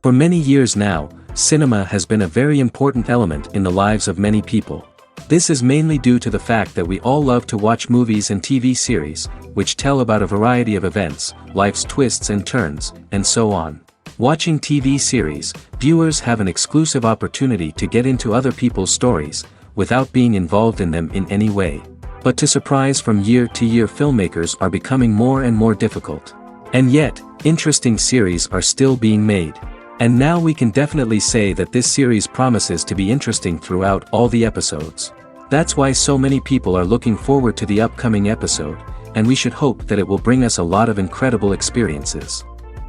For many years now, cinema has been a very important element in the lives of many people. This is mainly due to the fact that we all love to watch movies and TV series, which tell about a variety of events, life's twists and turns, and so on. Watching TV series, viewers have an exclusive opportunity to get into other people's stories, without being involved in them in any way. But to surprise from year to year, filmmakers are becoming more and more difficult. And yet, interesting series are still being made. And now we can definitely say that this series promises to be interesting throughout all the episodes. That's why so many people are looking forward to the upcoming episode, and we should hope that it will bring us a lot of incredible experiences.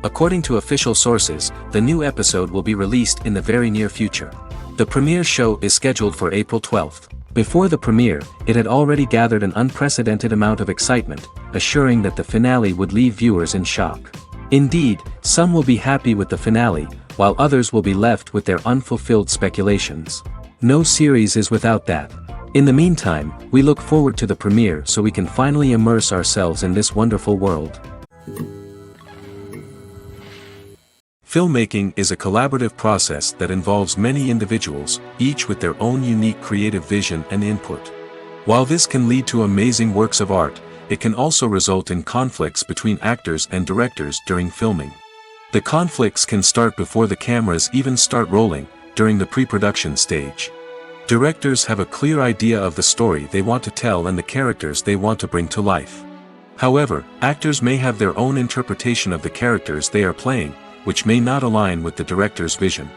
According to official sources, the new episode will be released in the very near future. The premiere show is scheduled for April 12th. Before the premiere, it had already gathered an unprecedented amount of excitement, assuring that the finale would leave viewers in shock. Indeed, some will be happy with the finale, while others will be left with their unfulfilled speculations. No series is without that. In the meantime, we look forward to the premiere so we can finally immerse ourselves in this wonderful world. Filmmaking is a collaborative process that involves many individuals, each with their own unique creative vision and input. While this can lead to amazing works of art, it can also result in conflicts between actors and directors during filming. The conflicts can start before the cameras even start rolling, during the pre-production stage. Directors have a clear idea of the story they want to tell and the characters they want to bring to life. However, actors may have their own interpretation of the characters they are playing, which may not align with the director's vision.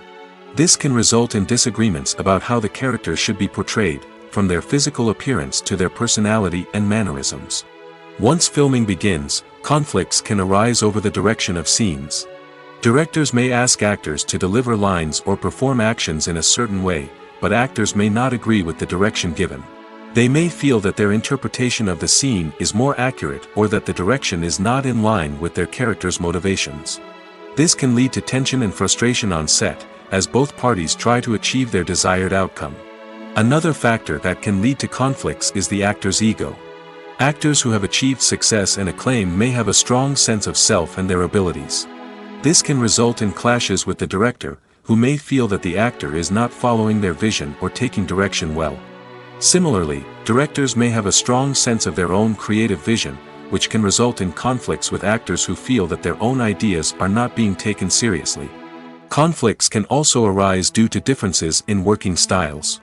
This can result in disagreements about how the characters should be portrayed, from their physical appearance to their personality and mannerisms. Once filming begins, conflicts can arise over the direction of scenes. Directors may ask actors to deliver lines or perform actions in a certain way, but actors may not agree with the direction given. They may feel that their interpretation of the scene is more accurate or that the direction is not in line with their character's motivations. This can lead to tension and frustration on set, as both parties try to achieve their desired outcome. Another factor that can lead to conflicts is the actor's ego. Actors who have achieved success and acclaim may have a strong sense of self and their abilities. This can result in clashes with the director, who may feel that the actor is not following their vision or taking direction well. Similarly, directors may have a strong sense of their own creative vision, which can result in conflicts with actors who feel that their own ideas are not being taken seriously. Conflicts can also arise due to differences in working styles.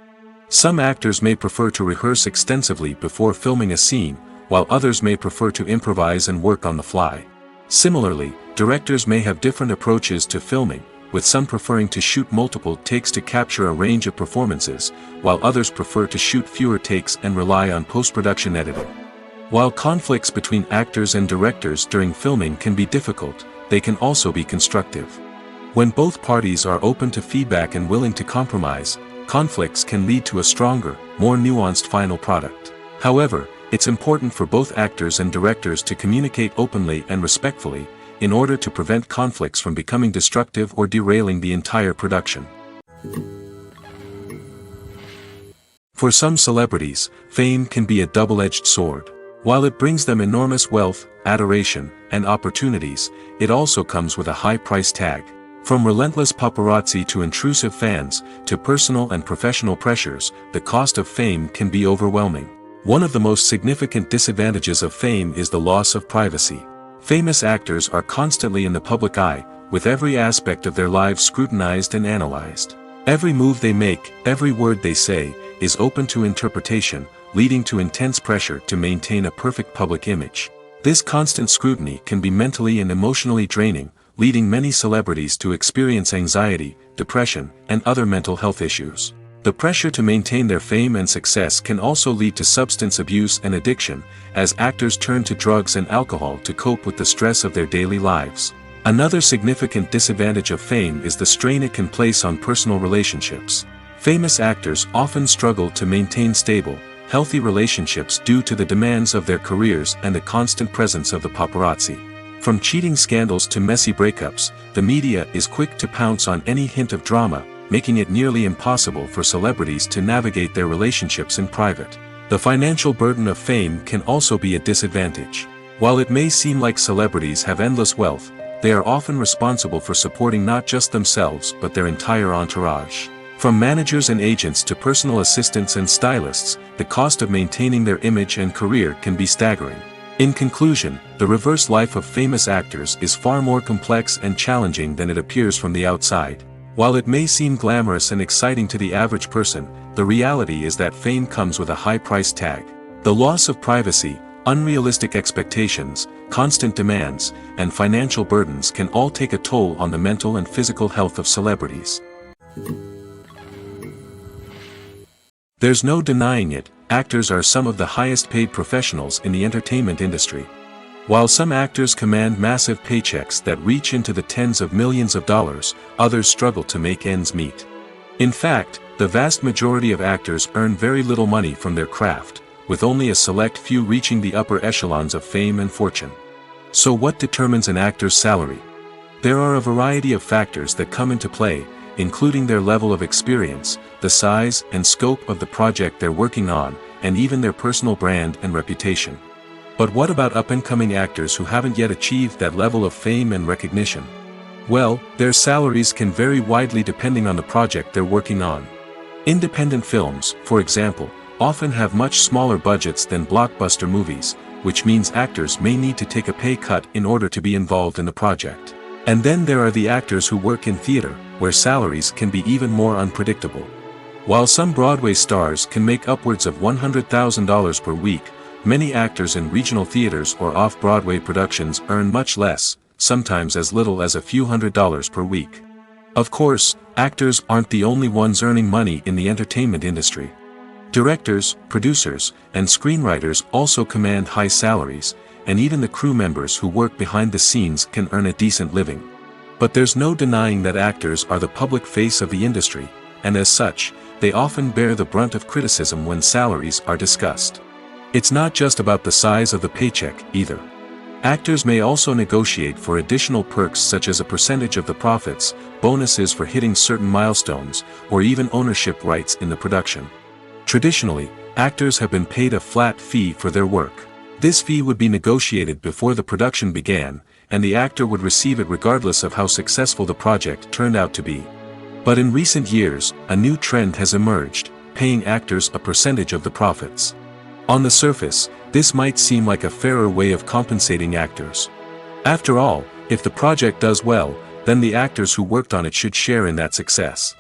Some actors may prefer to rehearse extensively before filming a scene, while others may prefer to improvise and work on the fly. Similarly, directors may have different approaches to filming, with some preferring to shoot multiple takes to capture a range of performances, while others prefer to shoot fewer takes and rely on post-production editing. While conflicts between actors and directors during filming can be difficult, they can also be constructive. When both parties are open to feedback and willing to compromise, conflicts can lead to a stronger, more nuanced final product. However, it's important for both actors and directors to communicate openly and respectfully, in order to prevent conflicts from becoming destructive or derailing the entire production. For some celebrities, fame can be a double-edged sword. While it brings them enormous wealth, adoration, and opportunities, it also comes with a high price tag. From relentless paparazzi to intrusive fans, to personal and professional pressures, the cost of fame can be overwhelming. One of the most significant disadvantages of fame is the loss of privacy. Famous actors are constantly in the public eye, with every aspect of their lives scrutinized and analyzed. Every move they make, every word they say, is open to interpretation, leading to intense pressure to maintain a perfect public image. This constant scrutiny can be mentally and emotionally draining, leading many celebrities to experience anxiety, depression, and other mental health issues. The pressure to maintain their fame and success can also lead to substance abuse and addiction, as actors turn to drugs and alcohol to cope with the stress of their daily lives. Another significant disadvantage of fame is the strain it can place on personal relationships. Famous actors often struggle to maintain stable, healthy relationships due to the demands of their careers and the constant presence of the paparazzi. From cheating scandals to messy breakups, the media is quick to pounce on any hint of drama, making it nearly impossible for celebrities to navigate their relationships in private. The financial burden of fame can also be a disadvantage. While it may seem like celebrities have endless wealth, they are often responsible for supporting not just themselves but their entire entourage. From managers and agents to personal assistants and stylists, the cost of maintaining their image and career can be staggering. In conclusion, the reverse life of famous actors is far more complex and challenging than it appears from the outside. While it may seem glamorous and exciting to the average person, the reality is that fame comes with a high price tag. The loss of privacy, unrealistic expectations, constant demands, and financial burdens can all take a toll on the mental and physical health of celebrities. There's no denying it, actors are some of the highest paid professionals in the entertainment industry. While some actors command massive paychecks that reach into the tens of millions of dollars, others struggle to make ends meet. In fact, the vast majority of actors earn very little money from their craft, with only a select few reaching the upper echelons of fame and fortune. So what determines an actor's salary? There are a variety of factors that come into play, including their level of experience, the size and scope of the project they're working on, and even their personal brand and reputation. But what about up-and-coming actors who haven't yet achieved that level of fame and recognition? Well, their salaries can vary widely depending on the project they're working on. Independent films, for example, often have much smaller budgets than blockbuster movies, which means actors may need to take a pay cut in order to be involved in the project. And then there are the actors who work in theater, where salaries can be even more unpredictable. While some Broadway stars can make upwards of $100,000 per week, many actors in regional theaters or off-Broadway productions earn much less, sometimes as little as a few $100s per week. Of course, actors aren't the only ones earning money in the entertainment industry. Directors, producers, and screenwriters also command high salaries, and even the crew members who work behind the scenes can earn a decent living. But there's no denying that actors are the public face of the industry, and as such, they often bear the brunt of criticism when salaries are discussed. It's not just about the size of the paycheck, either. Actors may also negotiate for additional perks such as a percentage of the profits, bonuses for hitting certain milestones, or even ownership rights in the production. Traditionally, actors have been paid a flat fee for their work. This fee would be negotiated before the production began, and the actor would receive it regardless of how successful the project turned out to be. But in recent years, a new trend has emerged, paying actors a percentage of the profits. On the surface, this might seem like a fairer way of compensating actors. After all, if the project does well, then the actors who worked on it should share in that success.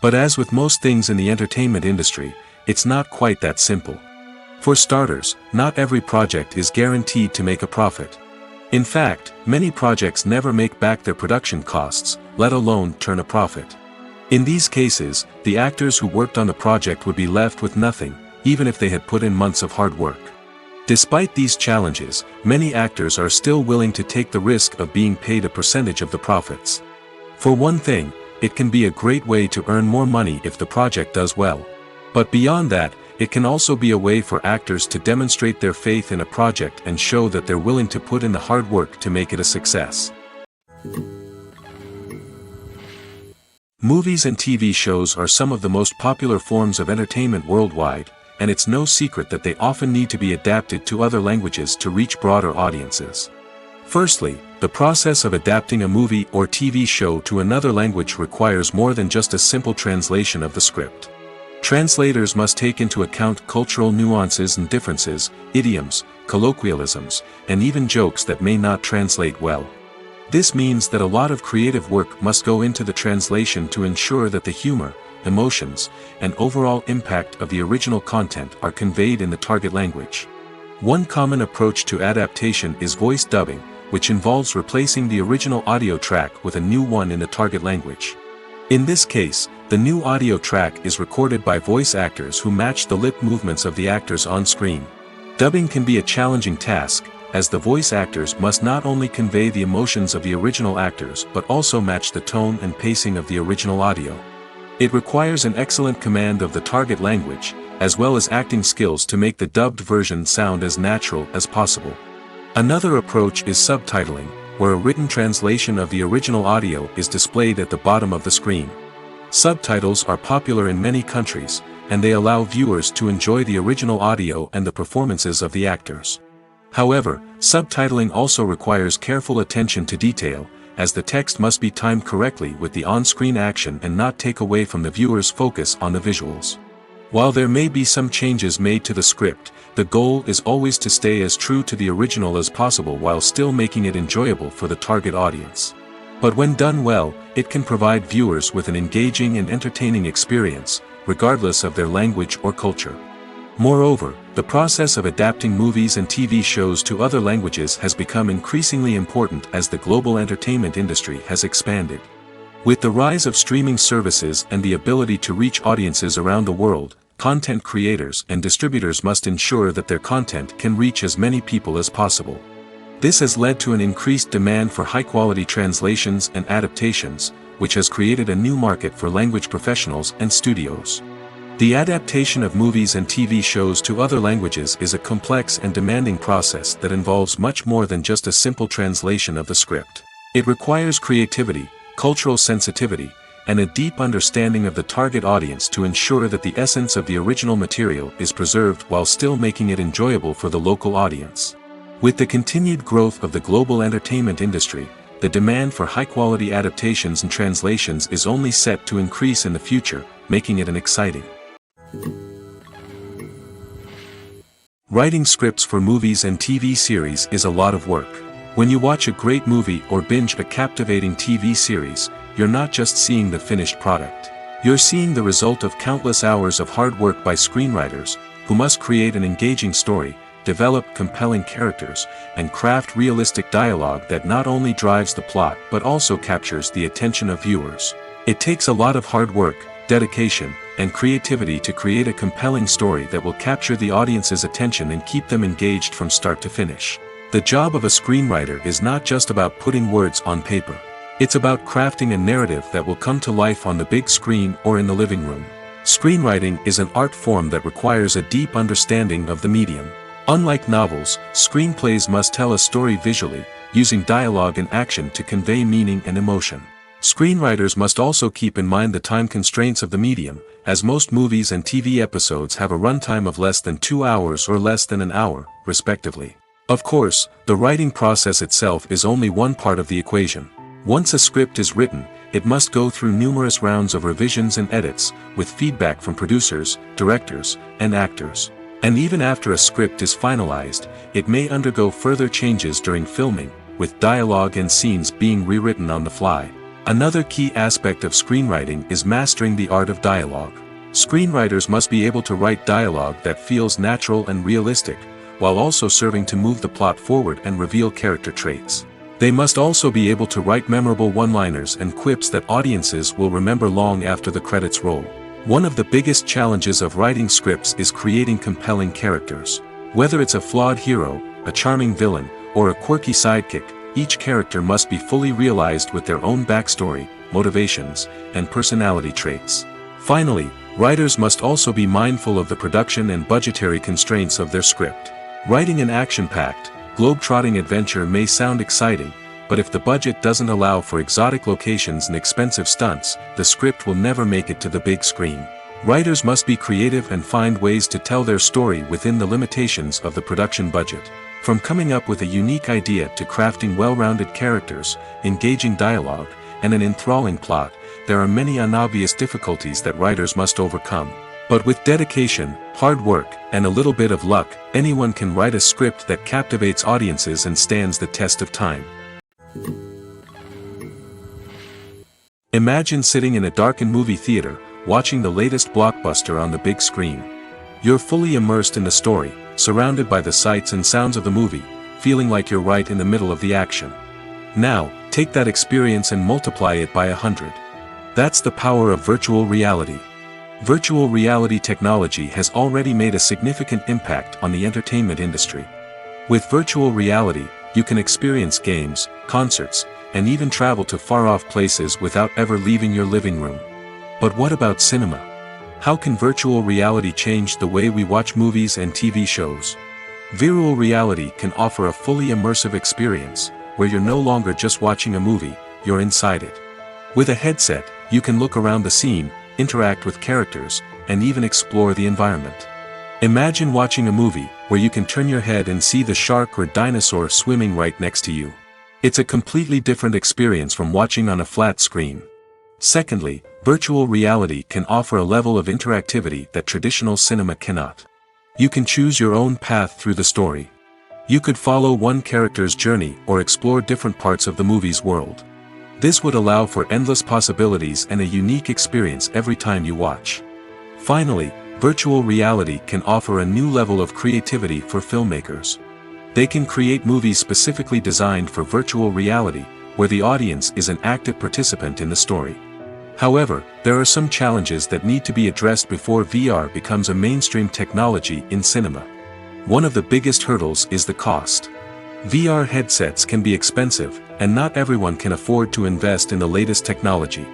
But as with most things in the entertainment industry, it's not quite that simple. For starters, not every project is guaranteed to make a profit. In fact, many projects never make back their production costs, let alone turn a profit. In these cases, the actors who worked on the project would be left with nothing, even if they had put in months of hard work. Despite these challenges, many actors are still willing to take the risk of being paid a percentage of the profits. For one thing, it can be a great way to earn more money if the project does well. But beyond that, it can also be a way for actors to demonstrate their faith in a project and show that they're willing to put in the hard work to make it a success. Movies and TV shows are some of the most popular forms of entertainment worldwide, and it's no secret that they often need to be adapted to other languages to reach broader audiences. Firstly, the process of adapting a movie or TV show to another language requires more than just a simple translation of the script. Translators must take into account cultural nuances and differences, idioms, colloquialisms, and even jokes that may not translate well. This means that a lot of creative work must go into the translation to ensure that the humor, emotions, and overall impact of the original content are conveyed in the target language. One common approach to adaptation is voice dubbing, which involves replacing the original audio track with a new one in the target language. In this case, the new audio track is recorded by voice actors who match the lip movements of the actors on screen. Dubbing can be a challenging task, as the voice actors must not only convey the emotions of the original actors but also match the tone and pacing of the original audio. It requires an excellent command of the target language, as well as acting skills to make the dubbed version sound as natural as possible. Another approach is subtitling, where a written translation of the original audio is displayed at the bottom of the screen. Subtitles are popular in many countries, and they allow viewers to enjoy the original audio and the performances of the actors. However, subtitling also requires careful attention to detail, as the text must be timed correctly with the on-screen action and not take away from the viewer's focus on the visuals. While there may be some changes made to the script, the goal is always to stay as true to the original as possible while still making it enjoyable for the target audience. But when done well, it can provide viewers with an engaging and entertaining experience, regardless of their language or culture. Moreover, the process of adapting movies and TV shows to other languages has become increasingly important as the global entertainment industry has expanded. With the rise of streaming services and the ability to reach audiences around the world, content creators and distributors must ensure that their content can reach as many people as possible. This has led to an increased demand for high-quality translations and adaptations, which has created a new market for language professionals and studios. The adaptation of movies and TV shows to other languages is a complex and demanding process that involves much more than just a simple translation of the script. It requires creativity, cultural sensitivity, and a deep understanding of the target audience to ensure that the essence of the original material is preserved while still making it enjoyable for the local audience. With the continued growth of the global entertainment industry, the demand for high-quality adaptations and translations is only set to increase in the future, making it an exciting. Writing scripts for movies and TV series is a lot of work. When you watch a great movie or binge a captivating TV series, you're not just seeing the finished product. You're seeing the result of countless hours of hard work by screenwriters, who must create an engaging story, develop compelling characters, and craft realistic dialogue that not only drives the plot but also captures the attention of viewers. It takes a lot of hard work, dedication, and creativity to create a compelling story that will capture the audience's attention and keep them engaged from start to finish. The job of a screenwriter is not just about putting words on paper. It's about crafting a narrative that will come to life on the big screen or in the living room. Screenwriting is an art form that requires a deep understanding of the medium. Unlike novels, screenplays must tell a story visually, using dialogue and action to convey meaning and emotion. Screenwriters must also keep in mind the time constraints of the medium, as most movies and TV episodes have a runtime of less than 2 hours or less than an hour, respectively. Of course, the writing process itself is only one part of the equation. Once a script is written, it must go through numerous rounds of revisions and edits, with feedback from producers, directors, and actors. And even after a script is finalized, it may undergo further changes during filming, with dialogue and scenes being rewritten on the fly. Another key aspect of screenwriting is mastering the art of dialogue. Screenwriters must be able to write dialogue that feels natural and realistic, while also serving to move the plot forward and reveal character traits. They must also be able to write memorable one-liners and quips that audiences will remember long after the credits roll. One of the biggest challenges of writing scripts is creating compelling characters. Whether it's a flawed hero, a charming villain, or a quirky sidekick, each character must be fully realized with their own backstory, motivations, and personality traits. Finally, writers must also be mindful of the production and budgetary constraints of their script. Writing an action-packed, globe-trotting adventure may sound exciting, but if the budget doesn't allow for exotic locations and expensive stunts, the script will never make it to the big screen. Writers must be creative and find ways to tell their story within the limitations of the production budget. From coming up with a unique idea to crafting well-rounded characters, engaging dialogue, and an enthralling plot, there are many unobvious difficulties that writers must overcome. But with dedication, hard work, and a little bit of luck, anyone can write a script that captivates audiences and stands the test of time. Imagine sitting in a darkened movie theater, watching the latest blockbuster on the big screen. You're fully immersed in the story, surrounded by the sights and sounds of the movie, feeling like you're right in the middle of the action. Now, take that experience and multiply it by 100. That's the power of virtual reality. Virtual reality technology has already made a significant impact on the entertainment industry. With virtual reality, you can experience games, concerts, and even travel to far-off places without ever leaving your living room. But what about cinema? How can virtual reality change the way we watch movies and TV shows? Virtual reality can offer a fully immersive experience, where you're no longer just watching a movie, you're inside it. With a headset, you can look around the scene, interact with characters, and even explore the environment. Imagine watching a movie, where you can turn your head and see the shark or dinosaur swimming right next to you. It's a completely different experience from watching on a flat screen. Secondly, virtual reality can offer a level of interactivity that traditional cinema cannot. You can choose your own path through the story. You could follow one character's journey or explore different parts of the movie's world. This would allow for endless possibilities and a unique experience every time you watch. Finally, virtual reality can offer a new level of creativity for filmmakers. They can create movies specifically designed for virtual reality, where the audience is an active participant in the story. However, there are some challenges that need to be addressed before VR becomes a mainstream technology in cinema. One of the biggest hurdles is the cost. VR headsets can be expensive, and not everyone can afford to invest in the latest technology.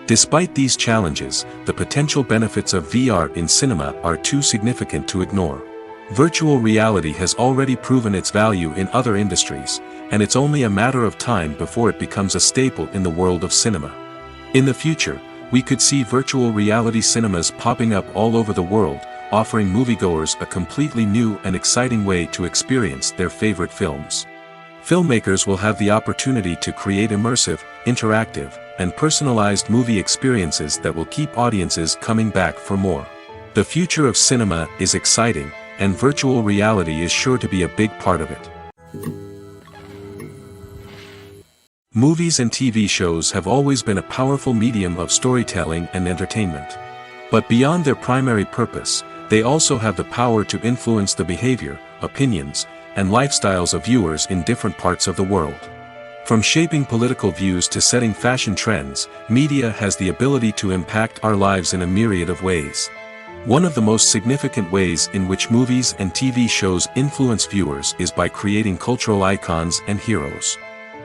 Despite these challenges, the potential benefits of VR in cinema are too significant to ignore. Virtual reality has already proven its value in other industries, and it's only a matter of time before it becomes a staple in the world of cinema. In the future, we could see virtual reality cinemas popping up all over the world, offering moviegoers a completely new and exciting way to experience their favorite films. Filmmakers will have the opportunity to create immersive, interactive, and personalized movie experiences that will keep audiences coming back for more. The future of cinema is exciting, and virtual reality is sure to be a big part of it. Movies and TV shows have always been a powerful medium of storytelling and entertainment. But beyond their primary purpose, they also have the power to influence the behavior, opinions, and lifestyles of viewers in different parts of the world. From shaping political views to setting fashion trends, media has the ability to impact our lives in a myriad of ways. One of the most significant ways in which movies and TV shows influence viewers is by creating cultural icons and heroes.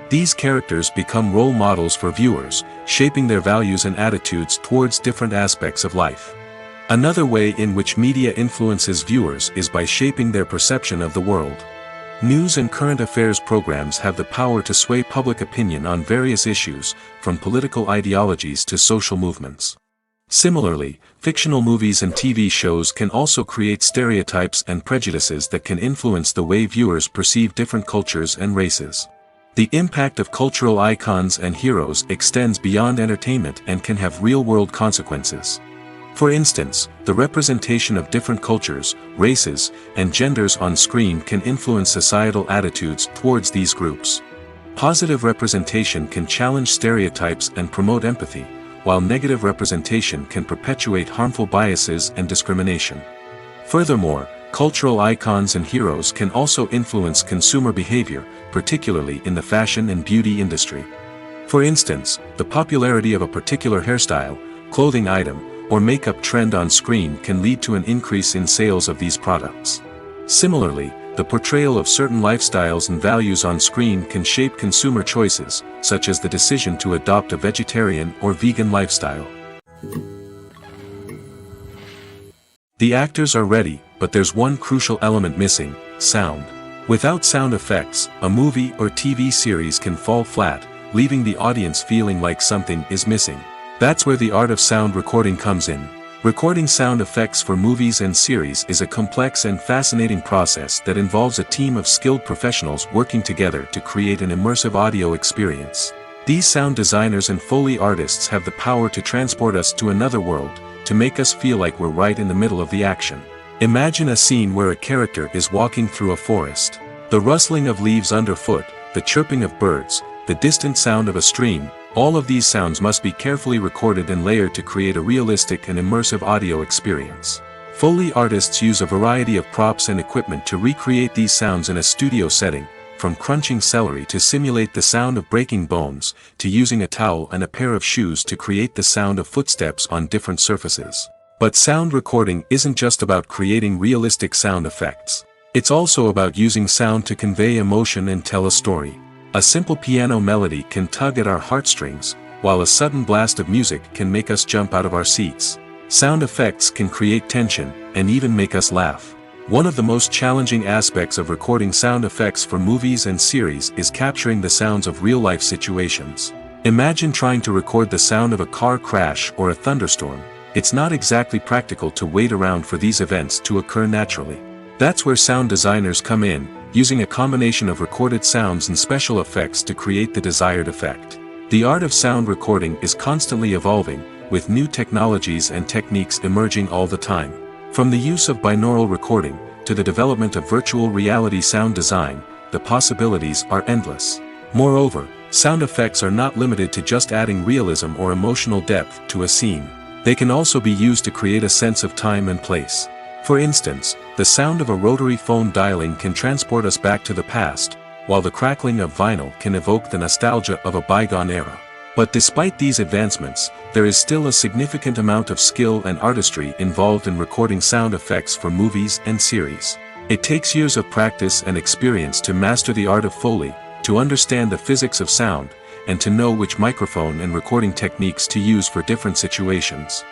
These characters become role models for viewers, shaping their values and attitudes towards different aspects of life. Another way in which media influences viewers is by shaping their perception of the world. News and current affairs programs have the power to sway public opinion on various issues, from political ideologies to social movements. Similarly, fictional movies and TV shows can also create stereotypes and prejudices that can influence the way viewers perceive different cultures and races. The impact of cultural icons and heroes extends beyond entertainment and can have real-world consequences. For instance, the representation of different cultures, races, and genders on screen can influence societal attitudes towards these groups. Positive representation can challenge stereotypes and promote empathy, while negative representation can perpetuate harmful biases and discrimination. Furthermore, cultural icons and heroes can also influence consumer behavior, particularly in the fashion and beauty industry. For instance, the popularity of a particular hairstyle, clothing item, or makeup trend on screen can lead to an increase in sales of these products. Similarly, the portrayal of certain lifestyles and values on screen can shape consumer choices, such as the decision to adopt a vegetarian or vegan lifestyle. The actors are ready, but there's one crucial element missing: sound. Without sound effects, a movie or TV series can fall flat, leaving the audience feeling like something is missing. That's where the art of sound recording comes in. Recording sound effects for movies and series is a complex and fascinating process that involves a team of skilled professionals working together to create an immersive audio experience. These sound designers and Foley artists have the power to transport us to another world, to make us feel like we're right in the middle of the action. Imagine a scene where a character is walking through a forest. The rustling of leaves underfoot, the chirping of birds, the distant sound of a stream, all of these sounds must be carefully recorded and layered to create a realistic and immersive audio experience. Foley artists use a variety of props and equipment to recreate these sounds in a studio setting, from crunching celery to simulate the sound of breaking bones, to using a towel and a pair of shoes to create the sound of footsteps on different surfaces. But sound recording isn't just about creating realistic sound effects. It's also about using sound to convey emotion and tell a story. A simple piano melody can tug at our heartstrings, while a sudden blast of music can make us jump out of our seats. Sound effects can create tension, and even make us laugh. One of the most challenging aspects of recording sound effects for movies and series is capturing the sounds of real-life situations. Imagine trying to record the sound of a car crash or a thunderstorm. It's not exactly practical to wait around for these events to occur naturally. That's where sound designers come in, using a combination of recorded sounds and special effects to create the desired effect. The art of sound recording is constantly evolving, with new technologies and techniques emerging all the time. From the use of binaural recording, to the development of virtual reality sound design, the possibilities are endless. Moreover, sound effects are not limited to just adding realism or emotional depth to a scene. They can also be used to create a sense of time and place. For instance, the sound of a rotary phone dialing can transport us back to the past, while the crackling of vinyl can evoke the nostalgia of a bygone era. But despite these advancements, there is still a significant amount of skill and artistry involved in recording sound effects for movies and series. It takes years of practice and experience to master the art of Foley, to understand the physics of sound, and to know which microphone and recording techniques to use for different situations.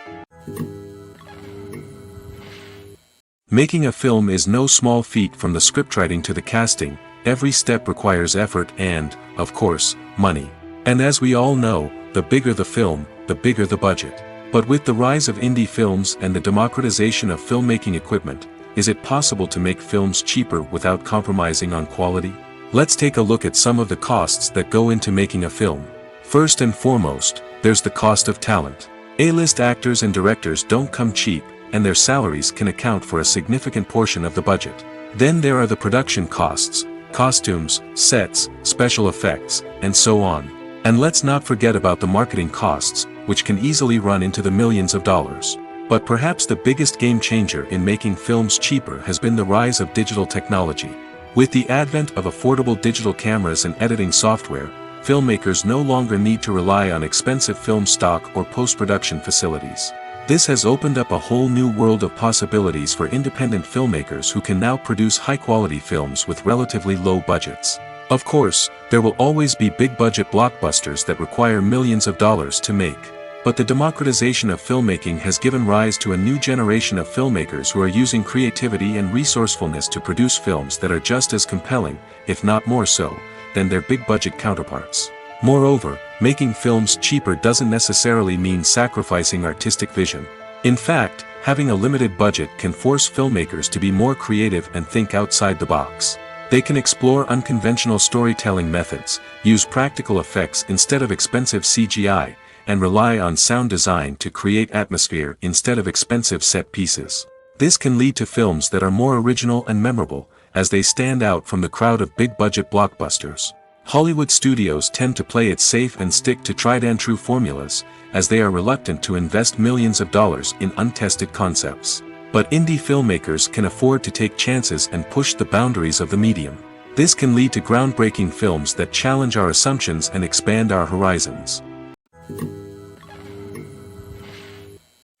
Making a film is no small feat. From the scriptwriting to the casting, every step requires effort and, of course, money. And as we all know, the bigger the film, the bigger the budget. But with the rise of indie films and the democratization of filmmaking equipment, is it possible to make films cheaper without compromising on quality? Let's take a look at some of the costs that go into making a film. First and foremost, there's the cost of talent. A-list actors and directors don't come cheap, and their salaries can account for a significant portion of the budget. Then there are the production costs, costumes, sets, special effects, and so on. And let's not forget about the marketing costs, which can easily run into the millions of dollars. But perhaps the biggest game changer in making films cheaper has been the rise of digital technology. With the advent of affordable digital cameras and editing software, filmmakers no longer need to rely on expensive film stock or post-production facilities. This has opened up a whole new world of possibilities for independent filmmakers who can now produce high-quality films with relatively low budgets. Of course, there will always be big-budget blockbusters that require millions of dollars to make. But the democratization of filmmaking has given rise to a new generation of filmmakers who are using creativity and resourcefulness to produce films that are just as compelling, if not more so, than their big-budget counterparts. Moreover, making films cheaper doesn't necessarily mean sacrificing artistic vision. In fact, having a limited budget can force filmmakers to be more creative and think outside the box. They can explore unconventional storytelling methods, use practical effects instead of expensive CGI, and rely on sound design to create atmosphere instead of expensive set pieces. This can lead to films that are more original and memorable, as they stand out from the crowd of big-budget blockbusters. Hollywood studios tend to play it safe and stick to tried-and-true formulas, as they are reluctant to invest millions of dollars in untested concepts. But indie filmmakers can afford to take chances and push the boundaries of the medium. This can lead to groundbreaking films that challenge our assumptions and expand our horizons.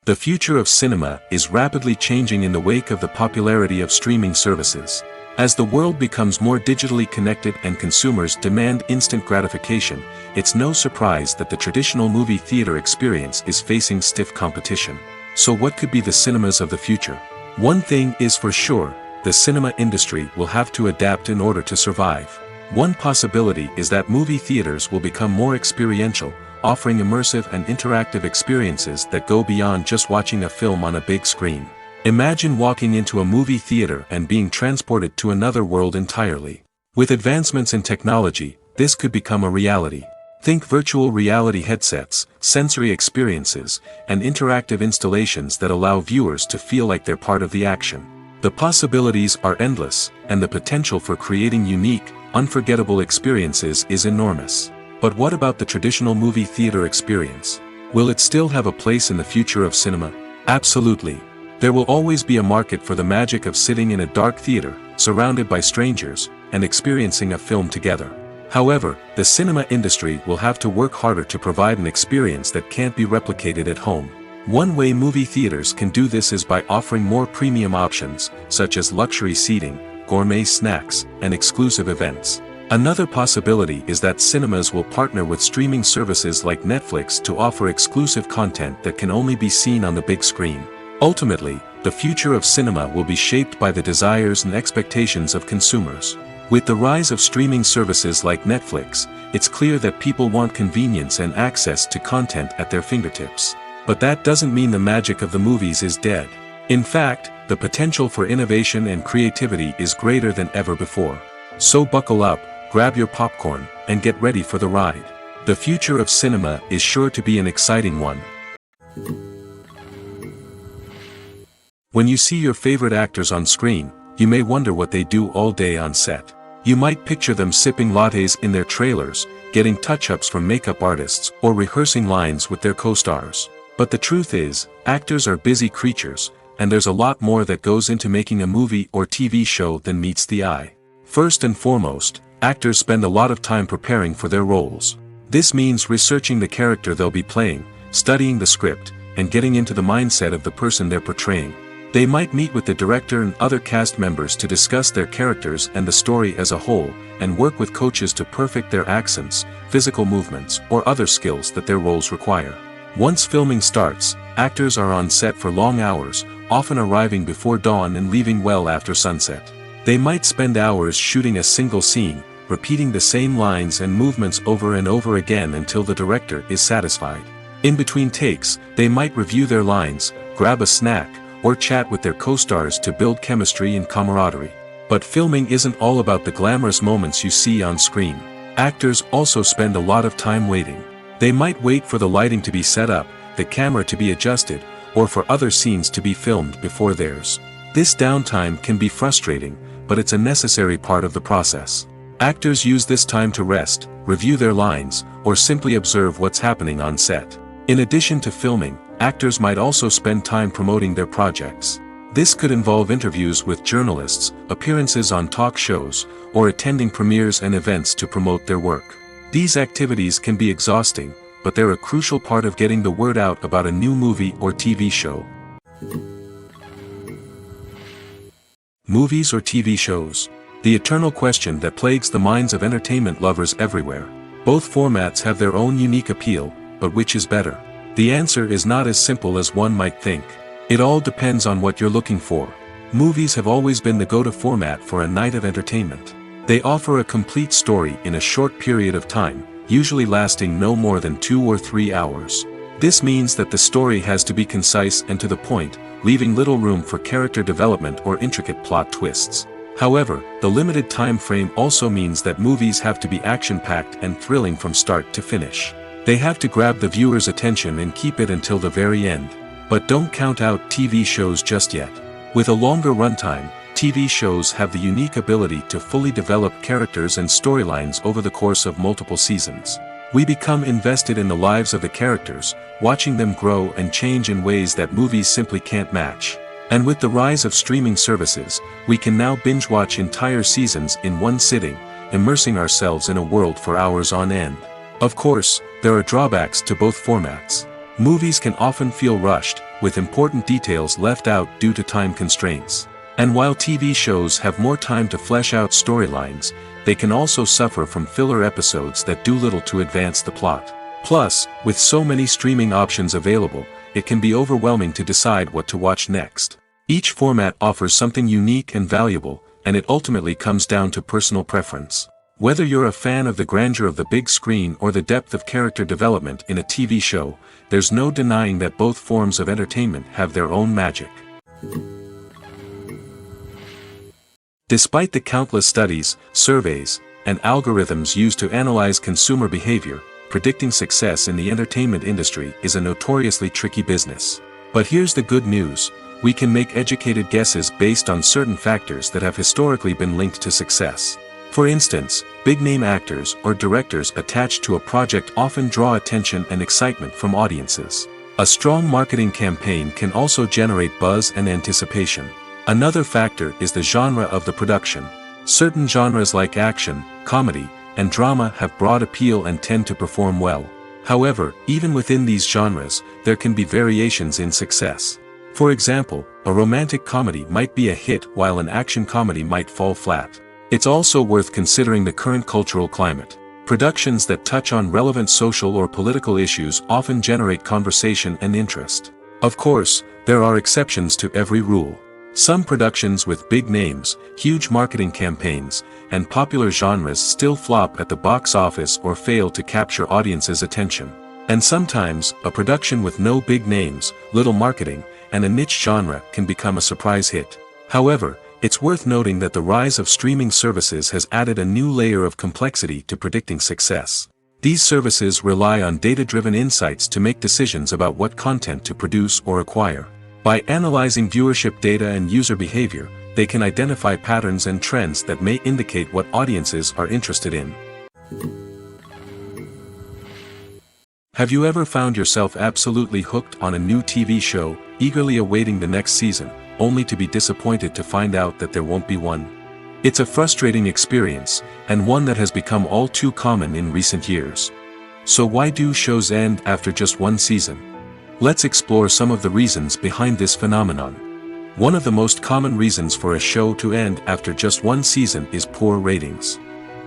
The future of cinema is rapidly changing in the wake of the popularity of streaming services. As the world becomes more digitally connected and consumers demand instant gratification, it's no surprise that the traditional movie theater experience is facing stiff competition. So what could be the cinemas of the future? One thing is for sure, the cinema industry will have to adapt in order to survive. One possibility is that movie theaters will become more experiential, offering immersive and interactive experiences that go beyond just watching a film on a big screen. Imagine walking into a movie theater and being transported to another world entirely. With advancements in technology, this could become a reality. Think virtual reality headsets, sensory experiences, and interactive installations that allow viewers to feel like they're part of the action. The possibilities are endless, and the potential for creating unique, unforgettable experiences is enormous. But what about the traditional movie theater experience? Will it still have a place in the future of cinema? Absolutely. There will always be a market for the magic of sitting in a dark theater, surrounded by strangers, and experiencing a film together. However, the cinema industry will have to work harder to provide an experience that can't be replicated at home. One way movie theaters can do this is by offering more premium options, such as luxury seating, gourmet snacks, and exclusive events. Another possibility is that cinemas will partner with streaming services like Netflix to offer exclusive content that can only be seen on the big screen. Ultimately, the future of cinema will be shaped by the desires and expectations of consumers. With the rise of streaming services like Netflix, it's clear that people want convenience and access to content at their fingertips. But that doesn't mean the magic of the movies is dead. In fact, the potential for innovation and creativity is greater than ever before. So buckle up, grab your popcorn, and get ready for the ride. The future of cinema is sure to be an exciting one. When you see your favorite actors on screen, you may wonder what they do all day on set. You might picture them sipping lattes in their trailers, getting touch-ups from makeup artists, or rehearsing lines with their co-stars. But the truth is, actors are busy creatures, and there's a lot more that goes into making a movie or TV show than meets the eye. First and foremost, actors spend a lot of time preparing for their roles. This means researching the character they'll be playing, studying the script, and getting into the mindset of the person they're portraying. They might meet with the director and other cast members to discuss their characters and the story as a whole, and work with coaches to perfect their accents, physical movements, or other skills that their roles require. Once filming starts, actors are on set for long hours, often arriving before dawn and leaving well after sunset. They might spend hours shooting a single scene, repeating the same lines and movements over and over again until the director is satisfied. In between takes, they might review their lines, grab a snack, or chat with their co-stars to build chemistry and camaraderie. But filming isn't all about the glamorous moments you see on screen. Actors also spend a lot of time waiting. They might wait for the lighting to be set up, the camera to be adjusted, or for other scenes to be filmed before theirs. This downtime can be frustrating, but it's a necessary part of the process. Actors use this time to rest, review their lines, or simply observe what's happening on set. In addition to filming, actors might also spend time promoting their projects. This could involve interviews with journalists, appearances on talk shows, or attending premieres and events to promote their work. These activities can be exhausting, but they're a crucial part of getting the word out about a new movie or TV show. Movies or TV shows? The eternal question that plagues the minds of entertainment lovers everywhere. Both formats have their own unique appeal, but which is better? The answer is not as simple as one might think. It all depends on what you're looking for. Movies have always been the go-to format for a night of entertainment. They offer a complete story in a short period of time, usually lasting no more than 2 or 3 hours. This means that the story has to be concise and to the point, leaving little room for character development or intricate plot twists. However, the limited time frame also means that movies have to be action-packed and thrilling from start to finish. They have to grab the viewer's attention and keep it until the very end. But don't count out TV shows just yet. With a longer runtime, TV shows have the unique ability to fully develop characters and storylines over the course of multiple seasons. We become invested in the lives of the characters, watching them grow and change in ways that movies simply can't match. And with the rise of streaming services, we can now binge-watch entire seasons in one sitting, immersing ourselves in a world for hours on end. Of course, there are drawbacks to both formats. Movies can often feel rushed, with important details left out due to time constraints. And while TV shows have more time to flesh out storylines, they can also suffer from filler episodes that do little to advance the plot. Plus, with so many streaming options available, it can be overwhelming to decide what to watch next. Each format offers something unique and valuable, and it ultimately comes down to personal preference. Whether you're a fan of the grandeur of the big screen or the depth of character development in a TV show, there's no denying that both forms of entertainment have their own magic. Despite the countless studies, surveys, and algorithms used to analyze consumer behavior, predicting success in the entertainment industry is a notoriously tricky business. But here's the good news: we can make educated guesses based on certain factors that have historically been linked to success. For instance, big-name actors or directors attached to a project often draw attention and excitement from audiences. A strong marketing campaign can also generate buzz and anticipation. Another factor is the genre of the production. Certain genres like action, comedy, and drama have broad appeal and tend to perform well. However, even within these genres, there can be variations in success. For example, a romantic comedy might be a hit while an action comedy might fall flat. It's also worth considering the current cultural climate. Productions that touch on relevant social or political issues often generate conversation and interest. Of course, there are exceptions to every rule. Some productions with big names, huge marketing campaigns, and popular genres still flop at the box office or fail to capture audiences' attention. And sometimes, a production with no big names, little marketing, and a niche genre can become a surprise hit. However, It's worth noting that the rise of streaming services has added a new layer of complexity to predicting success. These services rely on data-driven insights to make decisions about what content to produce or acquire. By analyzing viewership data and user behavior, they can identify patterns and trends that may indicate what audiences are interested in. Have you ever found yourself absolutely hooked on a new TV show, eagerly awaiting the next season, only to be disappointed to find out that there won't be one? It's a frustrating experience, and one that has become all too common in recent years. So why do shows end after just one season? Let's explore some of the reasons behind this phenomenon. One of the most common reasons for a show to end after just one season is poor ratings.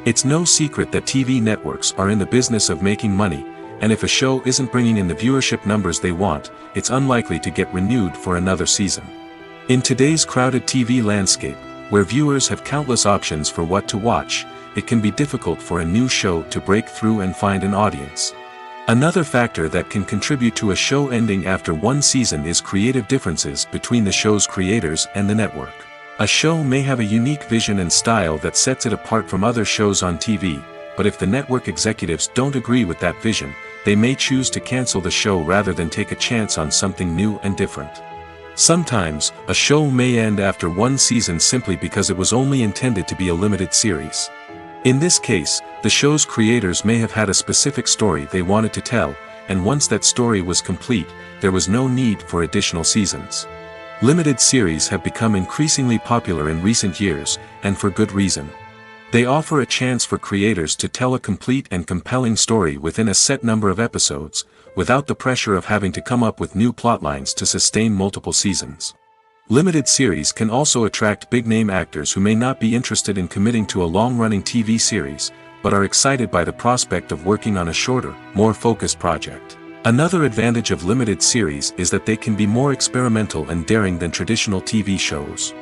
It's no secret that TV networks are in the business of making money, and if a show isn't bringing in the viewership numbers they want, it's unlikely to get renewed for another season. In today's crowded TV landscape, where viewers have countless options for what to watch, it can be difficult for a new show to break through and find an audience. Another factor that can contribute to a show ending after one season is creative differences between the show's creators and the network. A show may have a unique vision and style that sets it apart from other shows on TV, but if the network executives don't agree with that vision, they may choose to cancel the show rather than take a chance on something new and different. Sometimes, a show may end after one season simply because it was only intended to be a limited series. In this case, the show's creators may have had a specific story they wanted to tell, and once that story was complete, there was no need for additional seasons. Limited series have become increasingly popular in recent years, and for good reason. They offer a chance for creators to tell a complete and compelling story within a set number of episodes, without the pressure of having to come up with new plotlines to sustain multiple seasons. Limited series can also attract big-name actors who may not be interested in committing to a long-running TV series, but are excited by the prospect of working on a shorter, more focused project. Another advantage of limited series is that they can be more experimental and daring than traditional TV shows.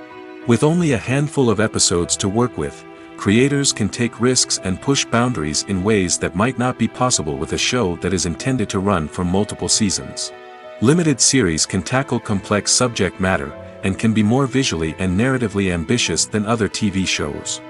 With only a handful of episodes to work with, creators can take risks and push boundaries in ways that might not be possible with a show that is intended to run for multiple seasons. Limited series can tackle complex subject matter, and can be more visually and narratively ambitious than other TV shows.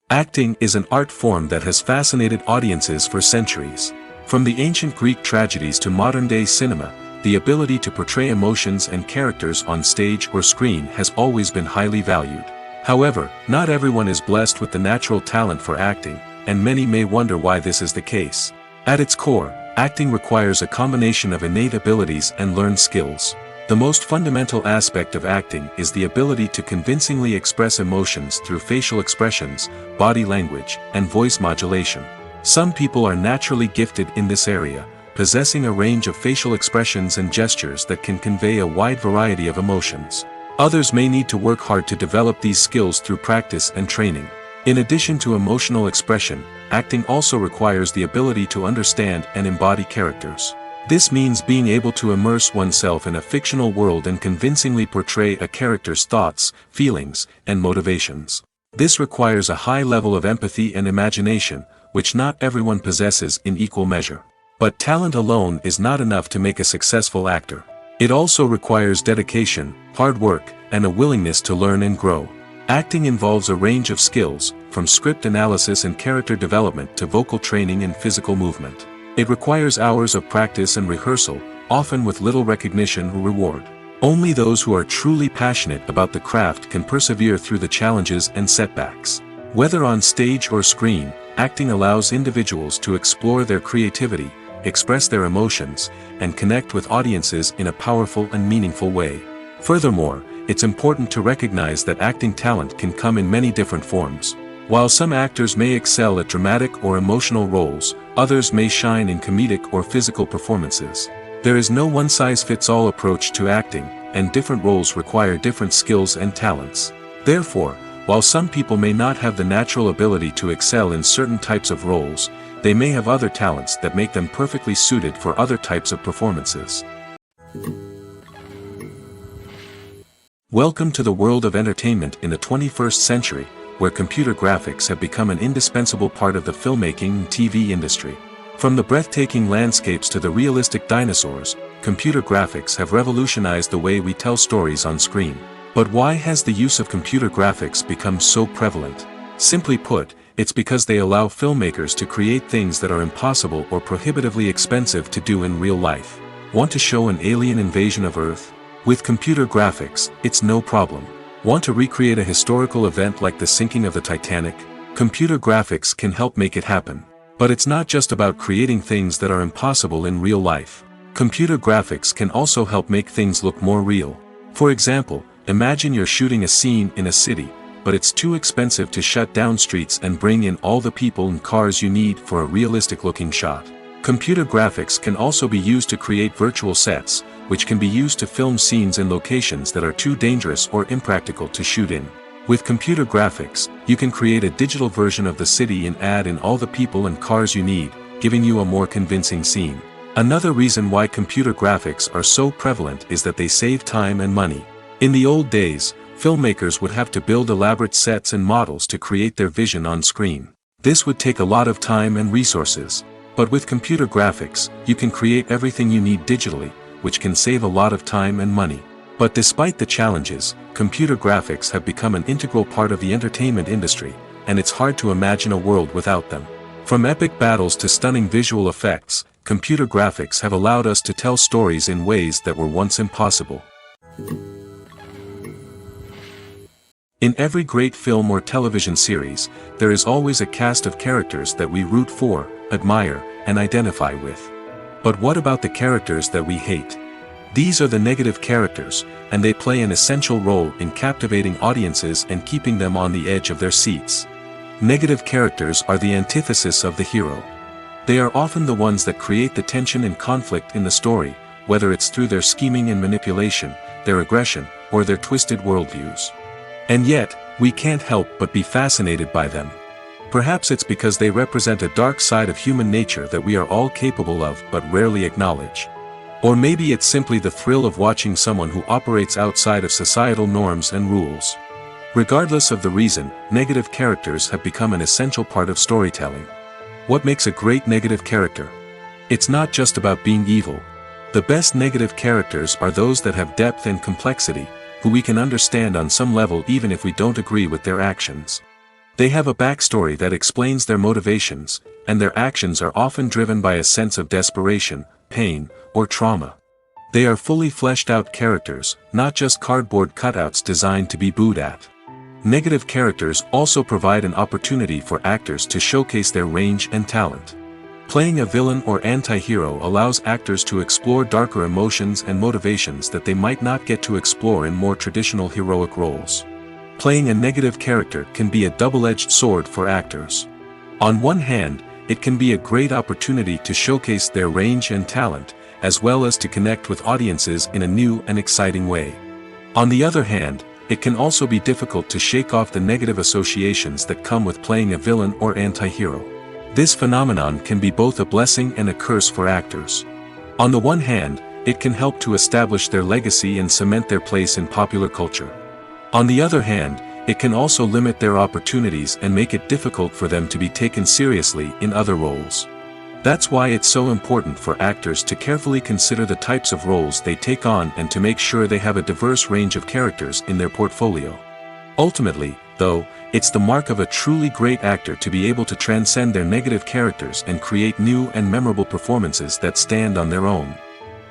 Acting is an art form that has fascinated audiences for centuries. From the ancient Greek tragedies to modern-day cinema, the ability to portray emotions and characters on stage or screen has always been highly valued. However, not everyone is blessed with the natural talent for acting, and many may wonder why this is the case. At its core, acting requires a combination of innate abilities and learned skills. The most fundamental aspect of acting is the ability to convincingly express emotions through facial expressions, body language, and voice modulation. Some people are naturally gifted in this area, possessing a range of facial expressions and gestures that can convey a wide variety of emotions. Others may need to work hard to develop these skills through practice and training. In addition to emotional expression, acting also requires the ability to understand and embody characters. This means being able to immerse oneself in a fictional world and convincingly portray a character's thoughts, feelings, and motivations. This requires a high level of empathy and imagination, which not everyone possesses in equal measure. But talent alone is not enough to make a successful actor. It also requires dedication, hard work, and a willingness to learn and grow. Acting involves a range of skills, from script analysis and character development to vocal training and physical movement. It requires hours of practice and rehearsal, often with little recognition or reward. Only those who are truly passionate about the craft can persevere through the challenges and setbacks. Whether on stage or screen, acting allows individuals to explore their creativity, express their emotions, and connect with audiences in a powerful and meaningful way. Furthermore, it's important to recognize that acting talent can come in many different forms. While some actors may excel at dramatic or emotional roles, others may shine in comedic or physical performances. There is no one-size-fits-all approach to acting, and different roles require different skills and talents. Therefore, while some people may not have the natural ability to excel in certain types of roles, they may have other talents that make them perfectly suited for other types of performances. Welcome to the world of entertainment in the 21st century, where computer graphics have become an indispensable part of the filmmaking and TV industry. From the breathtaking landscapes to the realistic dinosaurs, computer graphics have revolutionized the way we tell stories on screen. But why has the use of computer graphics become so prevalent? Simply put, it's because they allow filmmakers to create things that are impossible or prohibitively expensive to do in real life. Want to show an alien invasion of Earth? With computer graphics, it's no problem. Want to recreate a historical event like the sinking of the Titanic? Computer graphics can help make it happen. But it's not just about creating things that are impossible in real life. Computer graphics can also help make things look more real. For example, imagine you're shooting a scene in a city, but it's too expensive to shut down streets and bring in all the people and cars you need for a realistic-looking shot. Computer graphics can also be used to create virtual sets, which can be used to film scenes in locations that are too dangerous or impractical to shoot in. With computer graphics, you can create a digital version of the city and add in all the people and cars you need, giving you a more convincing scene. Another reason why computer graphics are so prevalent is that they save time and money. In the old days, filmmakers would have to build elaborate sets and models to create their vision on screen. This would take a lot of time and resources. But with computer graphics, you can create everything you need digitally, which can save a lot of time and money. But despite the challenges, computer graphics have become an integral part of the entertainment industry, and it's hard to imagine a world without them. From epic battles to stunning visual effects, computer graphics have allowed us to tell stories in ways that were once impossible. In every great film or television series, there is always a cast of characters that we root for, admire, and identify with. But what about the characters that we hate? These are the negative characters, and they play an essential role in captivating audiences and keeping them on the edge of their seats. Negative characters are the antithesis of the hero. They are often the ones that create the tension and conflict in the story, whether it's through their scheming and manipulation, their aggression, or their twisted worldviews. And yet, we can't help but be fascinated by them. Perhaps it's because they represent a dark side of human nature that we are all capable of but rarely acknowledge. Or maybe it's simply the thrill of watching someone who operates outside of societal norms and rules. Regardless of the reason, negative characters have become an essential part of storytelling. What makes a great negative character? It's not just about being evil. The best negative characters are those that have depth and complexity, who we can understand on some level even if we don't agree with their actions. They have a backstory that explains their motivations, and their actions are often driven by a sense of desperation, pain, or trauma. They are fully fleshed out characters, not just cardboard cutouts designed to be booed at. Negative characters also provide an opportunity for actors to showcase their range and talent. Playing a villain or anti-hero allows actors to explore darker emotions and motivations that they might not get to explore in more traditional heroic roles. Playing a negative character can be a double-edged sword for actors. On one hand, it can be a great opportunity to showcase their range and talent, as well as to connect with audiences in a new and exciting way. On the other hand, it can also be difficult to shake off the negative associations that come with playing a villain or anti-hero. This phenomenon can be both a blessing and a curse for actors. On the one hand, it can help to establish their legacy and cement their place in popular culture. On the other hand, it can also limit their opportunities and make it difficult for them to be taken seriously in other roles. That's why it's so important for actors to carefully consider the types of roles they take on and to make sure they have a diverse range of characters in their portfolio. Ultimately, though, it's the mark of a truly great actor to be able to transcend their negative characters and create new and memorable performances that stand on their own.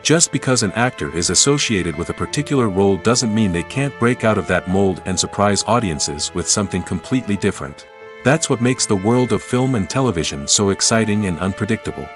Just because an actor is associated with a particular role doesn't mean they can't break out of that mold and surprise audiences with something completely different. That's what makes the world of film and television so exciting and unpredictable.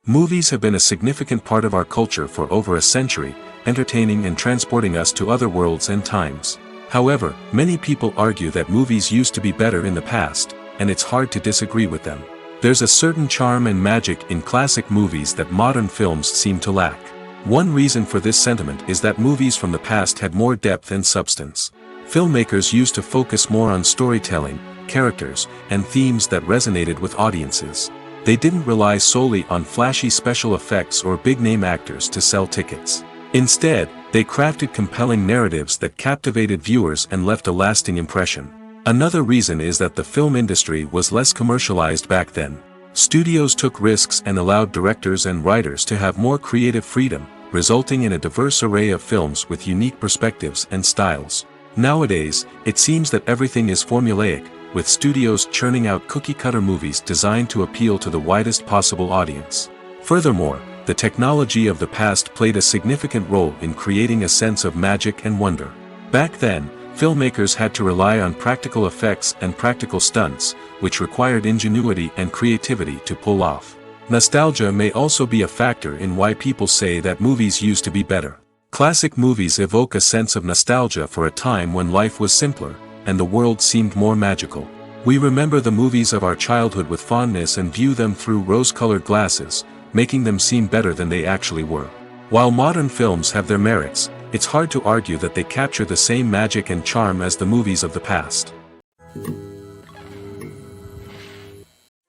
Movies have been a significant part of our culture for over a century, entertaining and transporting us to other worlds and times. However, many people argue that movies used to be better in the past, and it's hard to disagree with them. There's a certain charm and magic in classic movies that modern films seem to lack. One reason for this sentiment is that movies from the past had more depth and substance. Filmmakers used to focus more on storytelling, characters, and themes that resonated with audiences. They didn't rely solely on flashy special effects or big-name actors to sell tickets. Instead, they crafted compelling narratives that captivated viewers and left a lasting impression. Another reason is that the film industry was less commercialized back then. Studios took risks and allowed directors and writers to have more creative freedom, resulting in a diverse array of films with unique perspectives and styles. Nowadays, it seems that everything is formulaic, with studios churning out cookie-cutter movies designed to appeal to the widest possible audience. Furthermore, the technology of the past played a significant role in creating a sense of magic and wonder. Back then, filmmakers had to rely on practical effects and practical stunts, which required ingenuity and creativity to pull off. Nostalgia may also be a factor in why people say that movies used to be better. Classic movies evoke a sense of nostalgia for a time when life was simpler, and the world seemed more magical. We remember the movies of our childhood with fondness and view them through rose-colored glasses, making them seem better than they actually were. While modern films have their merits, it's hard to argue that they capture the same magic and charm as the movies of the past.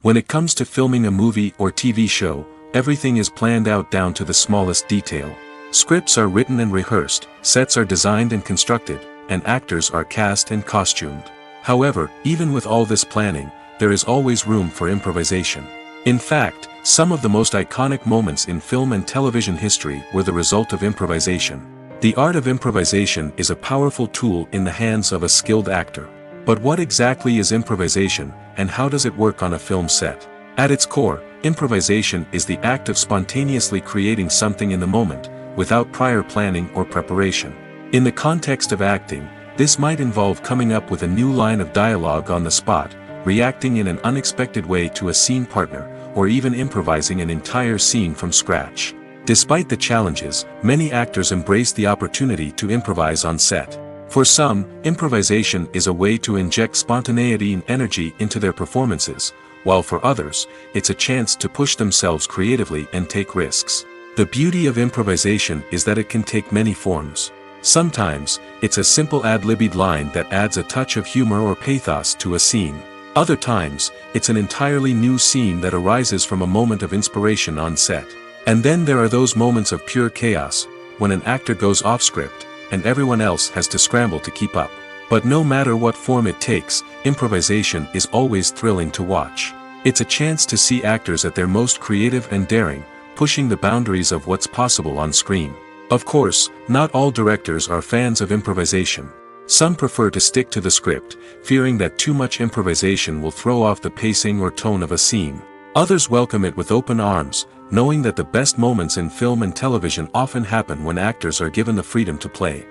When it comes to filming a movie or TV show, everything is planned out down to the smallest detail. Scripts are written and rehearsed, sets are designed and constructed, and actors are cast and costumed. However, even with all this planning, there is always room for improvisation. In fact, some of the most iconic moments in film and television history were the result of improvisation. The art of improvisation is a powerful tool in the hands of a skilled actor. But what exactly is improvisation, and how does it work on a film set? At its core, improvisation is the act of spontaneously creating something in the moment, without prior planning or preparation. In the context of acting, this might involve coming up with a new line of dialogue on the spot, reacting in an unexpected way to a scene partner, or even improvising an entire scene from scratch. Despite the challenges, many actors embrace the opportunity to improvise on set. For some, improvisation is a way to inject spontaneity and energy into their performances, while for others, it's a chance to push themselves creatively and take risks. The beauty of improvisation is that it can take many forms. Sometimes, it's a simple ad-libbed line that adds a touch of humor or pathos to a scene. Other times, it's an entirely new scene that arises from a moment of inspiration on set. And then there are those moments of pure chaos, when an actor goes off script, and everyone else has to scramble to keep up. But no matter what form it takes, improvisation is always thrilling to watch. It's a chance to see actors at their most creative and daring, pushing the boundaries of what's possible on screen. Of course, not all directors are fans of improvisation. Some prefer to stick to the script, fearing that too much improvisation will throw off the pacing or tone of a scene. Others welcome it with open arms, knowing that the best moments in film and television often happen when actors are given the freedom to play.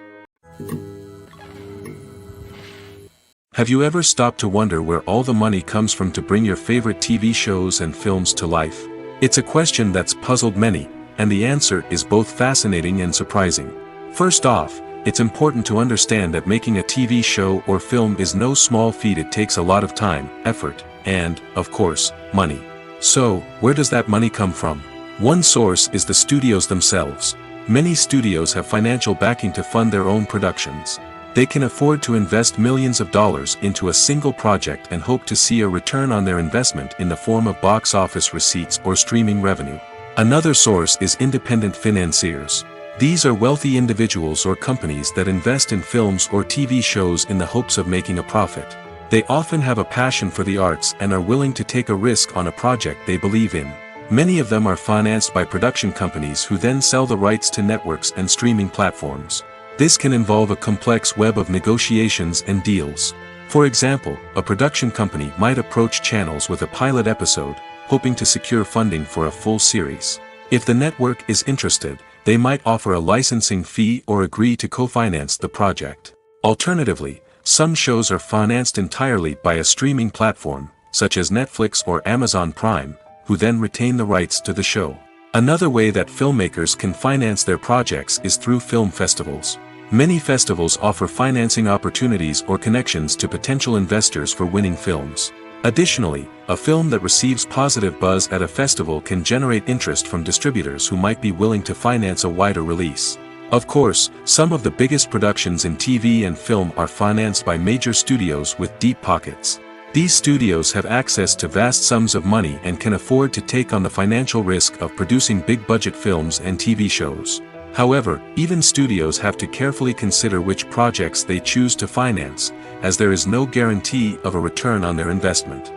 Have you ever stopped to wonder where all the money comes from to bring your favorite TV shows and films to life? It's a question that's puzzled many, and the answer is both fascinating and surprising. First off, it's important to understand that making a TV show or film is no small feat. It takes a lot of time, effort, and, of course, money. So, where does that money come from? One source is the studios themselves. Many studios have financial backing to fund their own productions. They can afford to invest millions of dollars into a single project and hope to see a return on their investment in the form of box office receipts or streaming revenue. Another source is independent financiers. These are wealthy individuals or companies that invest in films or TV shows in the hopes of making a profit. They often have a passion for the arts and are willing to take a risk on a project they believe in. Many of them are financed by production companies who then sell the rights to networks and streaming platforms. This can involve a complex web of negotiations and deals. For example, a production company might approach channels with a pilot episode, hoping to secure funding for a full series. If the network is interested, they might offer a licensing fee or agree to co-finance the project. Alternatively, some shows are financed entirely by a streaming platform, such as Netflix or Amazon Prime, who then retain the rights to the show. Another way that filmmakers can finance their projects is through film festivals. Many festivals offer financing opportunities or connections to potential investors for winning films. Additionally, a film that receives positive buzz at a festival can generate interest from distributors who might be willing to finance a wider release. Of course, some of the biggest productions in TV and film are financed by major studios with deep pockets. These studios have access to vast sums of money and can afford to take on the financial risk of producing big-budget films and TV shows. However, even studios have to carefully consider which projects they choose to finance, as there is no guarantee of a return on their investment.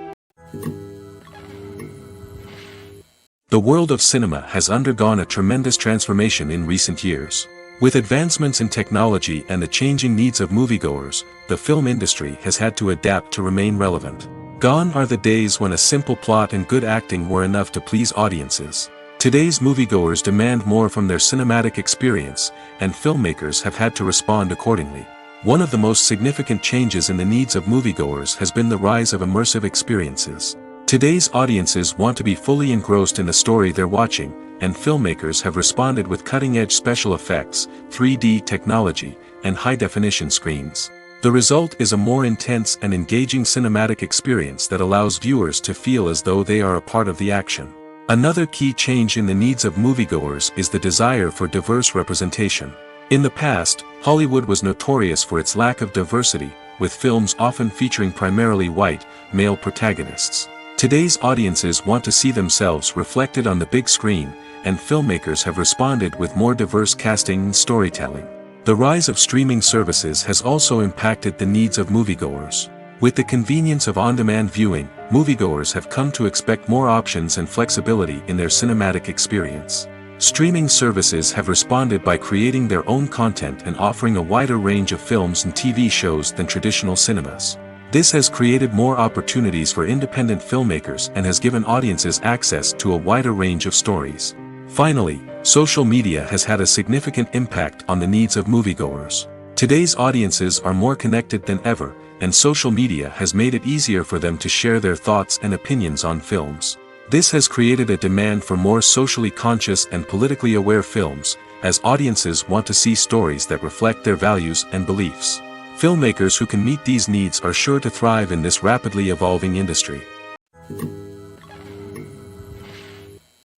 The world of cinema has undergone a tremendous transformation in recent years. With advancements in technology and the changing needs of moviegoers, the film industry has had to adapt to remain relevant. Gone are the days when a simple plot and good acting were enough to please audiences. Today's moviegoers demand more from their cinematic experience, and filmmakers have had to respond accordingly. One of the most significant changes in the needs of moviegoers has been the rise of immersive experiences. Today's audiences want to be fully engrossed in the story they're watching, and filmmakers have responded with cutting-edge special effects, 3D technology, and high-definition screens. The result is a more intense and engaging cinematic experience that allows viewers to feel as though they are a part of the action. Another key change in the needs of moviegoers is the desire for diverse representation. In the past, Hollywood was notorious for its lack of diversity, with films often featuring primarily white, male protagonists. Today's audiences want to see themselves reflected on the big screen, and filmmakers have responded with more diverse casting and storytelling. The rise of streaming services has also impacted the needs of moviegoers. With the convenience of on-demand viewing, moviegoers have come to expect more options and flexibility in their cinematic experience. Streaming services have responded by creating their own content and offering a wider range of films and TV shows than traditional cinemas. This has created more opportunities for independent filmmakers and has given audiences access to a wider range of stories. Finally, social media has had a significant impact on the needs of moviegoers. Today's audiences are more connected than ever, and social media has made it easier for them to share their thoughts and opinions on films. This has created a demand for more socially conscious and politically aware films, as audiences want to see stories that reflect their values and beliefs. Filmmakers who can meet these needs are sure to thrive in this rapidly evolving industry.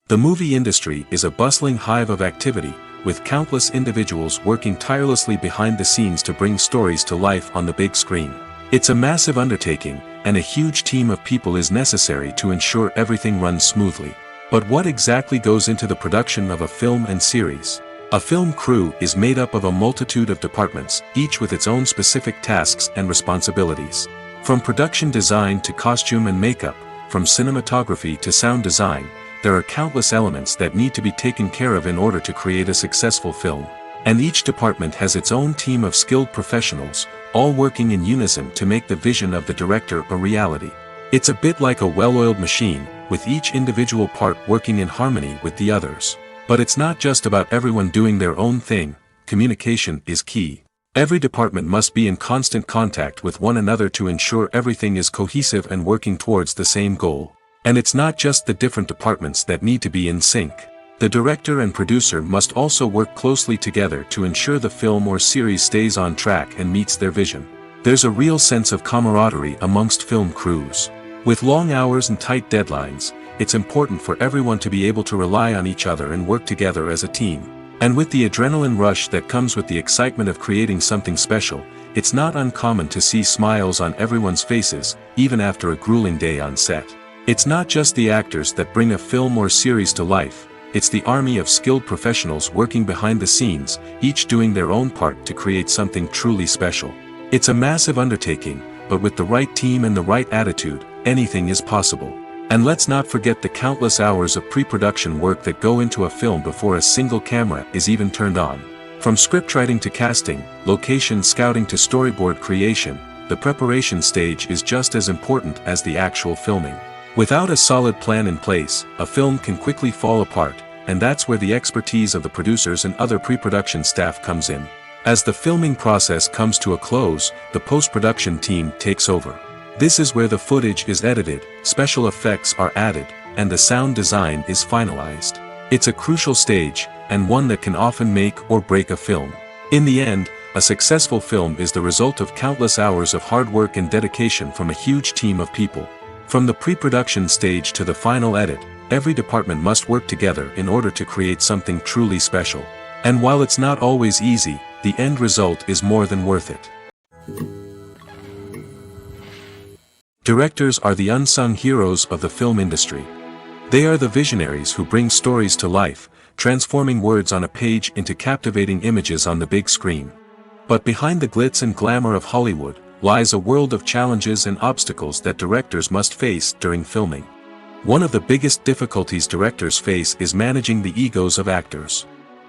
The movie industry is a bustling hive of activity, with countless individuals working tirelessly behind the scenes to bring stories to life on the big screen. It's a massive undertaking, and a huge team of people is necessary to ensure everything runs smoothly. But what exactly goes into the production of a film and series? A film crew is made up of a multitude of departments, each with its own specific tasks and responsibilities. From production design to costume and makeup, from cinematography to sound design, there are countless elements that need to be taken care of in order to create a successful film. And each department has its own team of skilled professionals, all working in unison to make the vision of the director a reality. It's a bit like a well-oiled machine, with each individual part working in harmony with the others. But it's not just about everyone doing their own thing. Communication is key. Every department must be in constant contact with one another to ensure everything is cohesive and working towards the same goal. And it's not just the different departments that need to be in sync. The director and producer must also work closely together to ensure the film or series stays on track and meets their vision. There's a real sense of camaraderie amongst film crews. With long hours and tight deadlines, it's important for everyone to be able to rely on each other and work together as a team. And with the adrenaline rush that comes with the excitement of creating something special, it's not uncommon to see smiles on everyone's faces, even after a grueling day on set. It's not just the actors that bring a film or series to life. It's the army of skilled professionals working behind the scenes, each doing their own part to create something truly special. It's a massive undertaking, but with the right team and the right attitude, anything is possible. And let's not forget the countless hours of pre-production work that go into a film before a single camera is even turned on. From scriptwriting to casting, location scouting to storyboard creation, the preparation stage is just as important as the actual filming. Without a solid plan in place, a film can quickly fall apart, and that's where the expertise of the producers and other pre-production staff comes in. As the filming process comes to a close, the post-production team takes over. This is where the footage is edited, special effects are added, and the sound design is finalized. It's a crucial stage, and one that can often make or break a film. In the end, a successful film is the result of countless hours of hard work and dedication from a huge team of people. From the pre-production stage to the final edit, every department must work together in order to create something truly special. And while it's not always easy, the end result is more than worth it. Directors are the unsung heroes of the film industry. They are the visionaries who bring stories to life, transforming words on a page into captivating images on the big screen. But behind the glitz and glamour of Hollywood lies a world of challenges and obstacles that directors must face during filming. One of the biggest difficulties directors face is managing the egos of actors.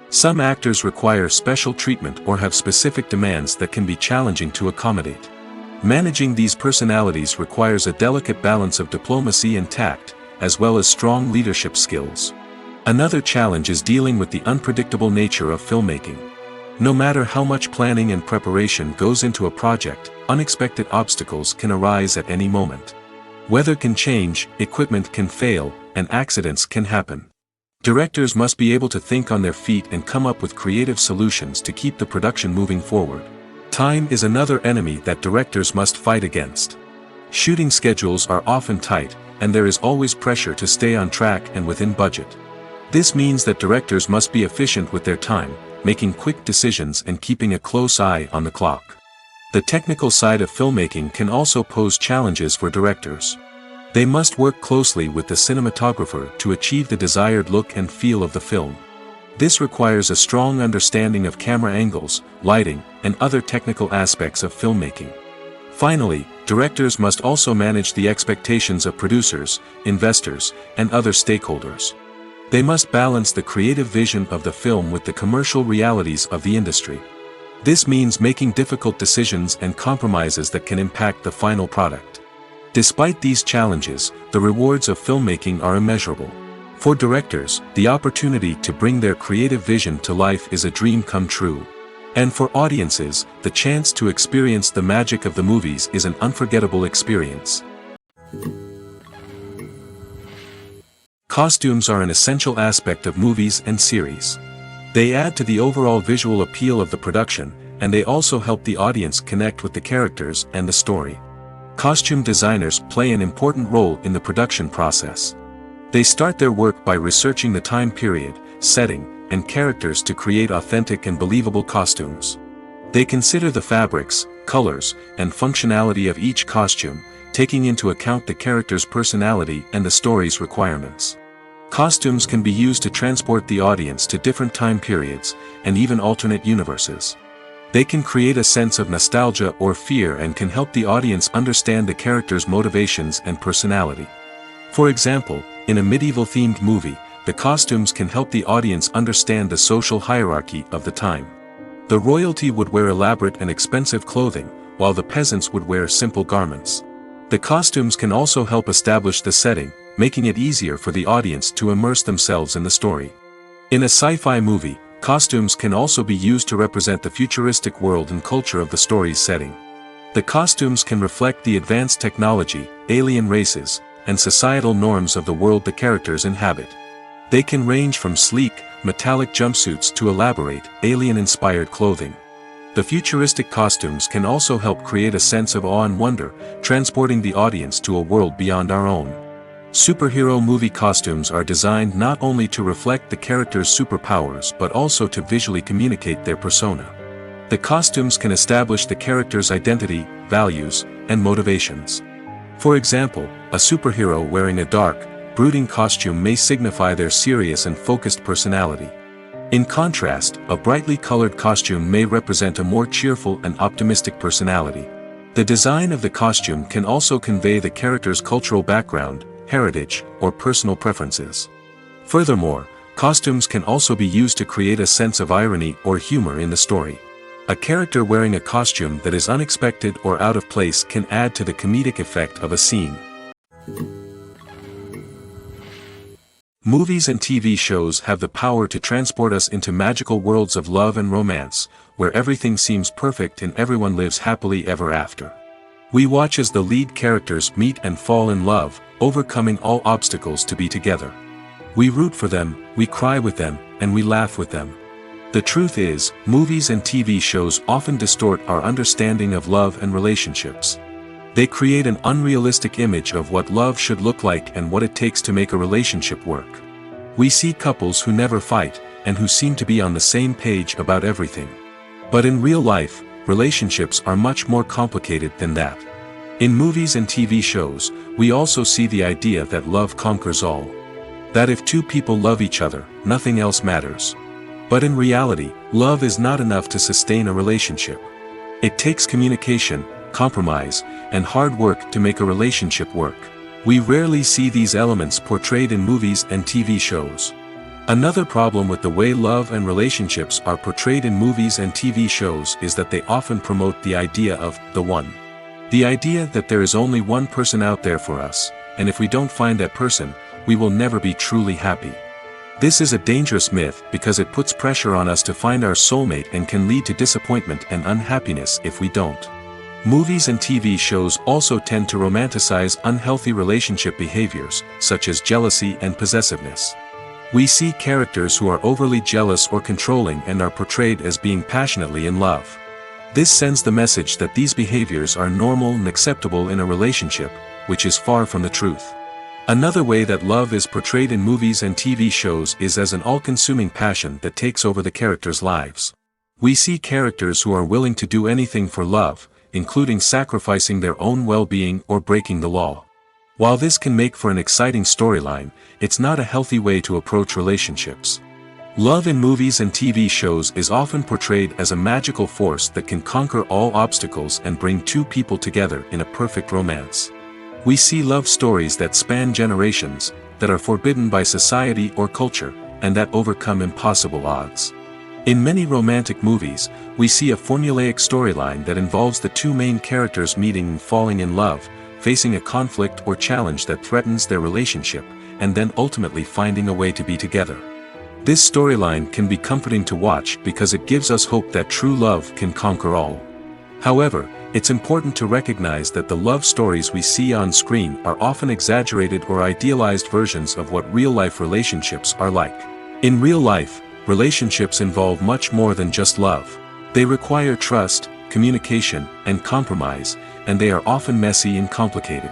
Some actors require special treatment or have specific demands that can be challenging to accommodate. Managing these personalities requires a delicate balance of diplomacy and tact, as well as strong leadership skills. Another challenge is dealing with the unpredictable nature of filmmaking. No matter how much planning and preparation goes into a project, unexpected obstacles can arise at any moment. Weather can change, equipment can fail, and accidents can happen. Directors must be able to think on their feet and come up with creative solutions to keep the production moving forward. Time is another enemy that directors must fight against. Shooting schedules are often tight, and there is always pressure to stay on track and within budget. This means that directors must be efficient with their time, making quick decisions and keeping a close eye on the clock. The technical side of filmmaking can also pose challenges for directors. They must work closely with the cinematographer to achieve the desired look and feel of the film. This requires a strong understanding of camera angles, lighting, and other technical aspects of filmmaking. Finally, directors must also manage the expectations of producers, investors, and other stakeholders. They must balance the creative vision of the film with the commercial realities of the industry. This means making difficult decisions and compromises that can impact the final product. Despite these challenges, the rewards of filmmaking are immeasurable. For directors, the opportunity to bring their creative vision to life is a dream come true. And for audiences, the chance to experience the magic of the movies is an unforgettable experience. Costumes are an essential aspect of movies and series. They add to the overall visual appeal of the production, and they also help the audience connect with the characters and the story. Costume designers play an important role in the production process. They start their work by researching the time period, setting, and characters to create authentic and believable costumes. They consider the fabrics, colors, and functionality of each costume, taking into account the character's personality and the story's requirements. Costumes can be used to transport the audience to different time periods, and even alternate universes. They can create a sense of nostalgia or fear and can help the audience understand the character's motivations and personality. For example, in a medieval-themed movie, the costumes can help the audience understand the social hierarchy of the time. The royalty would wear elaborate and expensive clothing, while the peasants would wear simple garments. The costumes can also help establish the setting, making it easier for the audience to immerse themselves in the story. In a sci-fi movie, costumes can also be used to represent the futuristic world and culture of the story's setting. The costumes can reflect the advanced technology, alien races, and societal norms of the world the characters inhabit. They can range from sleek, metallic jumpsuits to elaborate, alien-inspired clothing. The futuristic costumes can also help create a sense of awe and wonder, transporting the audience to a world beyond our own. Superhero movie costumes are designed not only to reflect the character's superpowers but also to visually communicate their persona. The costumes can establish the character's identity, values, and motivations. For example, a superhero wearing a dark, brooding costume may signify their serious and focused personality. In contrast, a brightly colored costume may represent a more cheerful and optimistic personality. The design of the costume can also convey the character's cultural background, heritage, or personal preferences. Furthermore, costumes can also be used to create a sense of irony or humor in the story. A character wearing a costume that is unexpected or out of place can add to the comedic effect of a scene. Movies and TV shows have the power to transport us into magical worlds of love and romance, where everything seems perfect and everyone lives happily ever after. We watch as the lead characters meet and fall in love, overcoming all obstacles to be together. We root for them, we cry with them, and we laugh with them. The truth is, movies and TV shows often distort our understanding of love and relationships. They create an unrealistic image of what love should look like and what it takes to make a relationship work. We see couples who never fight, and who seem to be on the same page about everything. But in real life, relationships are much more complicated than that. In movies and TV shows, we also see the idea that love conquers all. That if two people love each other, nothing else matters. But in reality, love is not enough to sustain a relationship. It takes communication, compromise, and hard work to make a relationship work. We rarely see these elements portrayed in movies and TV shows. Another problem with the way love and relationships are portrayed in movies and TV shows is that they often promote the idea of the one. The idea that there is only one person out there for us, and if we don't find that person, we will never be truly happy. This is a dangerous myth because it puts pressure on us to find our soulmate and can lead to disappointment and unhappiness if we don't. Movies and TV shows also tend to romanticize unhealthy relationship behaviors, such as jealousy and possessiveness. We see characters who are overly jealous or controlling and are portrayed as being passionately in love. This sends the message that these behaviors are normal and acceptable in a relationship, which is far from the truth. Another way that love is portrayed in movies and TV shows is as an all-consuming passion that takes over the characters' lives. We see characters who are willing to do anything for love, including sacrificing their own well-being or breaking the law. While this can make for an exciting storyline, it's not a healthy way to approach relationships. Love in movies and TV shows is often portrayed as a magical force that can conquer all obstacles and bring two people together in a perfect romance. We see love stories that span generations, that are forbidden by society or culture, and that overcome impossible odds. In many romantic movies, we see a formulaic storyline that involves the two main characters meeting and falling in love, facing a conflict or challenge that threatens their relationship, and then ultimately finding a way to be together. This storyline can be comforting to watch because it gives us hope that true love can conquer all. However, it's important to recognize that the love stories we see on screen are often exaggerated or idealized versions of what real-life relationships are like. In real life, relationships involve much more than just love. They require trust, communication, and compromise, and they are often messy and complicated.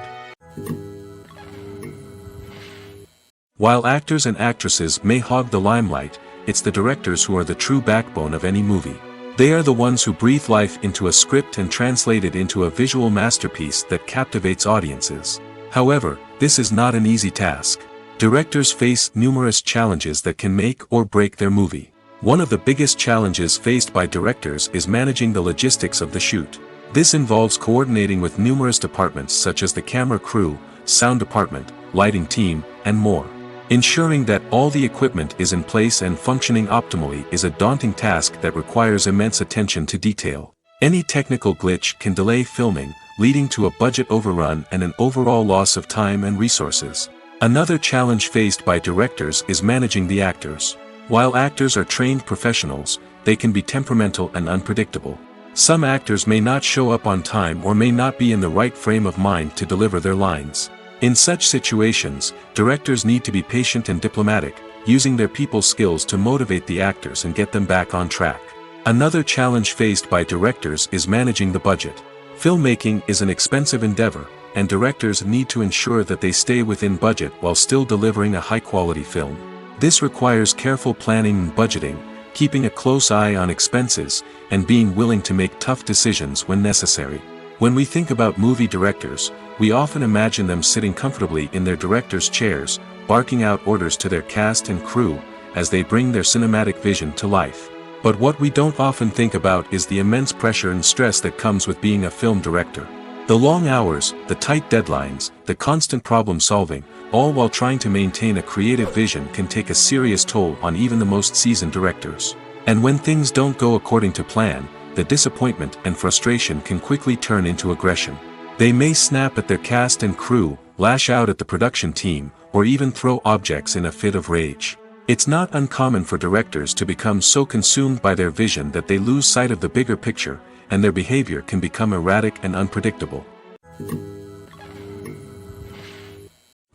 While actors and actresses may hog the limelight, it's the directors who are the true backbone of any movie. They are the ones who breathe life into a script and translate it into a visual masterpiece that captivates audiences. However, this is not an easy task. Directors face numerous challenges that can make or break their movie. One of the biggest challenges faced by directors is managing the logistics of the shoot. This involves coordinating with numerous departments such as the camera crew, sound department, lighting team, and more. Ensuring that all the equipment is in place and functioning optimally is a daunting task that requires immense attention to detail. Any technical glitch can delay filming, leading to a budget overrun and an overall loss of time and resources. Another challenge faced by directors is managing the actors. While actors are trained professionals, they can be temperamental and unpredictable. Some actors may not show up on time or may not be in the right frame of mind to deliver their lines. In such situations, directors need to be patient and diplomatic, using their people skills to motivate the actors and get them back on track. Another challenge faced by directors is managing the budget. Filmmaking is an expensive endeavor, and directors need to ensure that they stay within budget while still delivering a high-quality film. This requires careful planning and budgeting, keeping a close eye on expenses, and being willing to make tough decisions when necessary. When we think about movie directors, we often imagine them sitting comfortably in their director's chairs, barking out orders to their cast and crew, as they bring their cinematic vision to life. But what we don't often think about is the immense pressure and stress that comes with being a film director. The long hours, the tight deadlines, the constant problem solving, all while trying to maintain a creative vision can take a serious toll on even the most seasoned directors. And when things don't go according to plan, the disappointment and frustration can quickly turn into aggression. They may snap at their cast and crew, lash out at the production team, or even throw objects in a fit of rage. It's not uncommon for directors to become so consumed by their vision that they lose sight of the bigger picture, and their behavior can become erratic and unpredictable.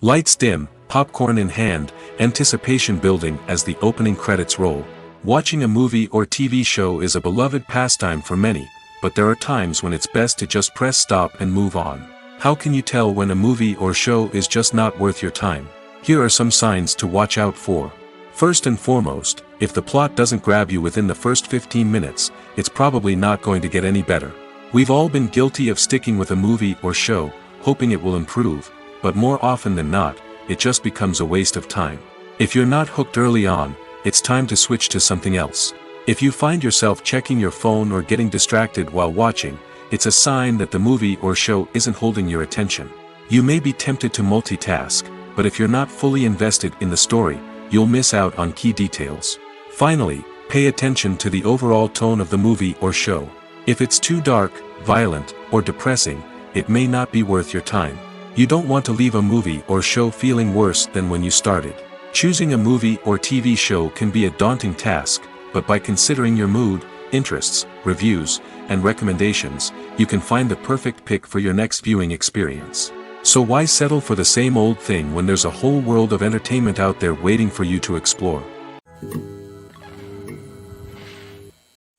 Lights dim, popcorn in hand, anticipation building as the opening credits roll. Watching a movie or TV show is a beloved pastime for many, but there are times when it's best to just press stop and move on. How can you tell when a movie or show is just not worth your time? Here are some signs to watch out for. First and foremost, if the plot doesn't grab you within the first 15 minutes, it's probably not going to get any better. We've all been guilty of sticking with a movie or show, hoping it will improve, but more often than not, it just becomes a waste of time. If you're not hooked early on, it's time to switch to something else. If you find yourself checking your phone or getting distracted while watching, it's a sign that the movie or show isn't holding your attention. You may be tempted to multitask, but if you're not fully invested in the story, you'll miss out on key details. Finally, pay attention to the overall tone of the movie or show. If it's too dark, violent, or depressing, it may not be worth your time. You don't want to leave a movie or show feeling worse than when you started. Choosing a movie or TV show can be a daunting task, but by considering your mood, interests, reviews, and recommendations, you can find the perfect pick for your next viewing experience. So why settle for the same old thing when there's a whole world of entertainment out there waiting for you to explore?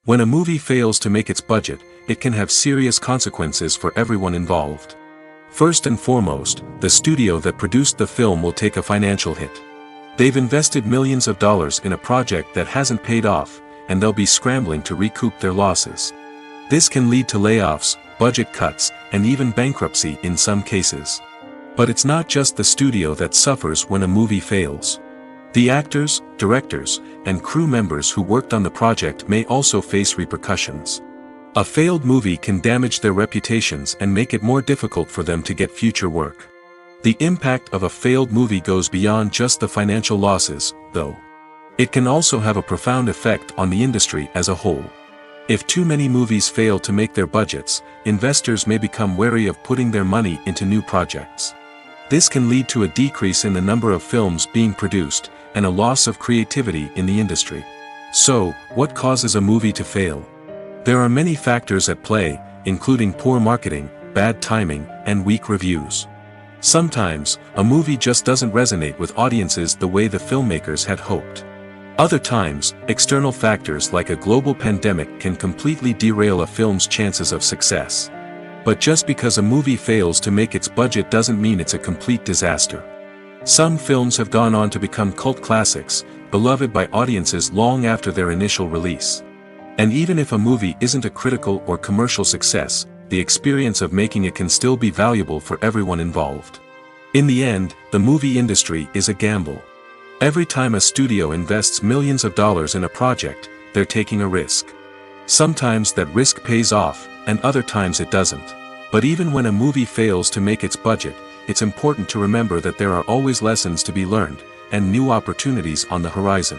When a movie fails to make its budget, it can have serious consequences for everyone involved. First and foremost, the studio that produced the film will take a financial hit. They've invested millions of dollars in a project that hasn't paid off, and they'll be scrambling to recoup their losses. This can lead to layoffs, budget cuts, and even bankruptcy in some cases. But it's not just the studio that suffers when a movie fails. The actors, directors, and crew members who worked on the project may also face repercussions. A failed movie can damage their reputations and make it more difficult for them to get future work. The impact of a failed movie goes beyond just the financial losses, though. It can also have a profound effect on the industry as a whole. If too many movies fail to make their budgets, investors may become wary of putting their money into new projects. This can lead to a decrease in the number of films being produced, and a loss of creativity in the industry. So, what causes a movie to fail? There are many factors at play, including poor marketing, bad timing, and weak reviews. Sometimes, a movie just doesn't resonate with audiences the way the filmmakers had hoped. Other times, external factors like a global pandemic can completely derail a film's chances of success. But just because a movie fails to make its budget doesn't mean it's a complete disaster. Some films have gone on to become cult classics, beloved by audiences long after their initial release. And even if a movie isn't a critical or commercial success, the experience of making it can still be valuable for everyone involved. In the end, the movie industry is a gamble. Every time a studio invests millions of dollars in a project, they're taking a risk. Sometimes that risk pays off, and other times it doesn't. But even when a movie fails to make its budget, it's important to remember that there are always lessons to be learned, and new opportunities on the horizon.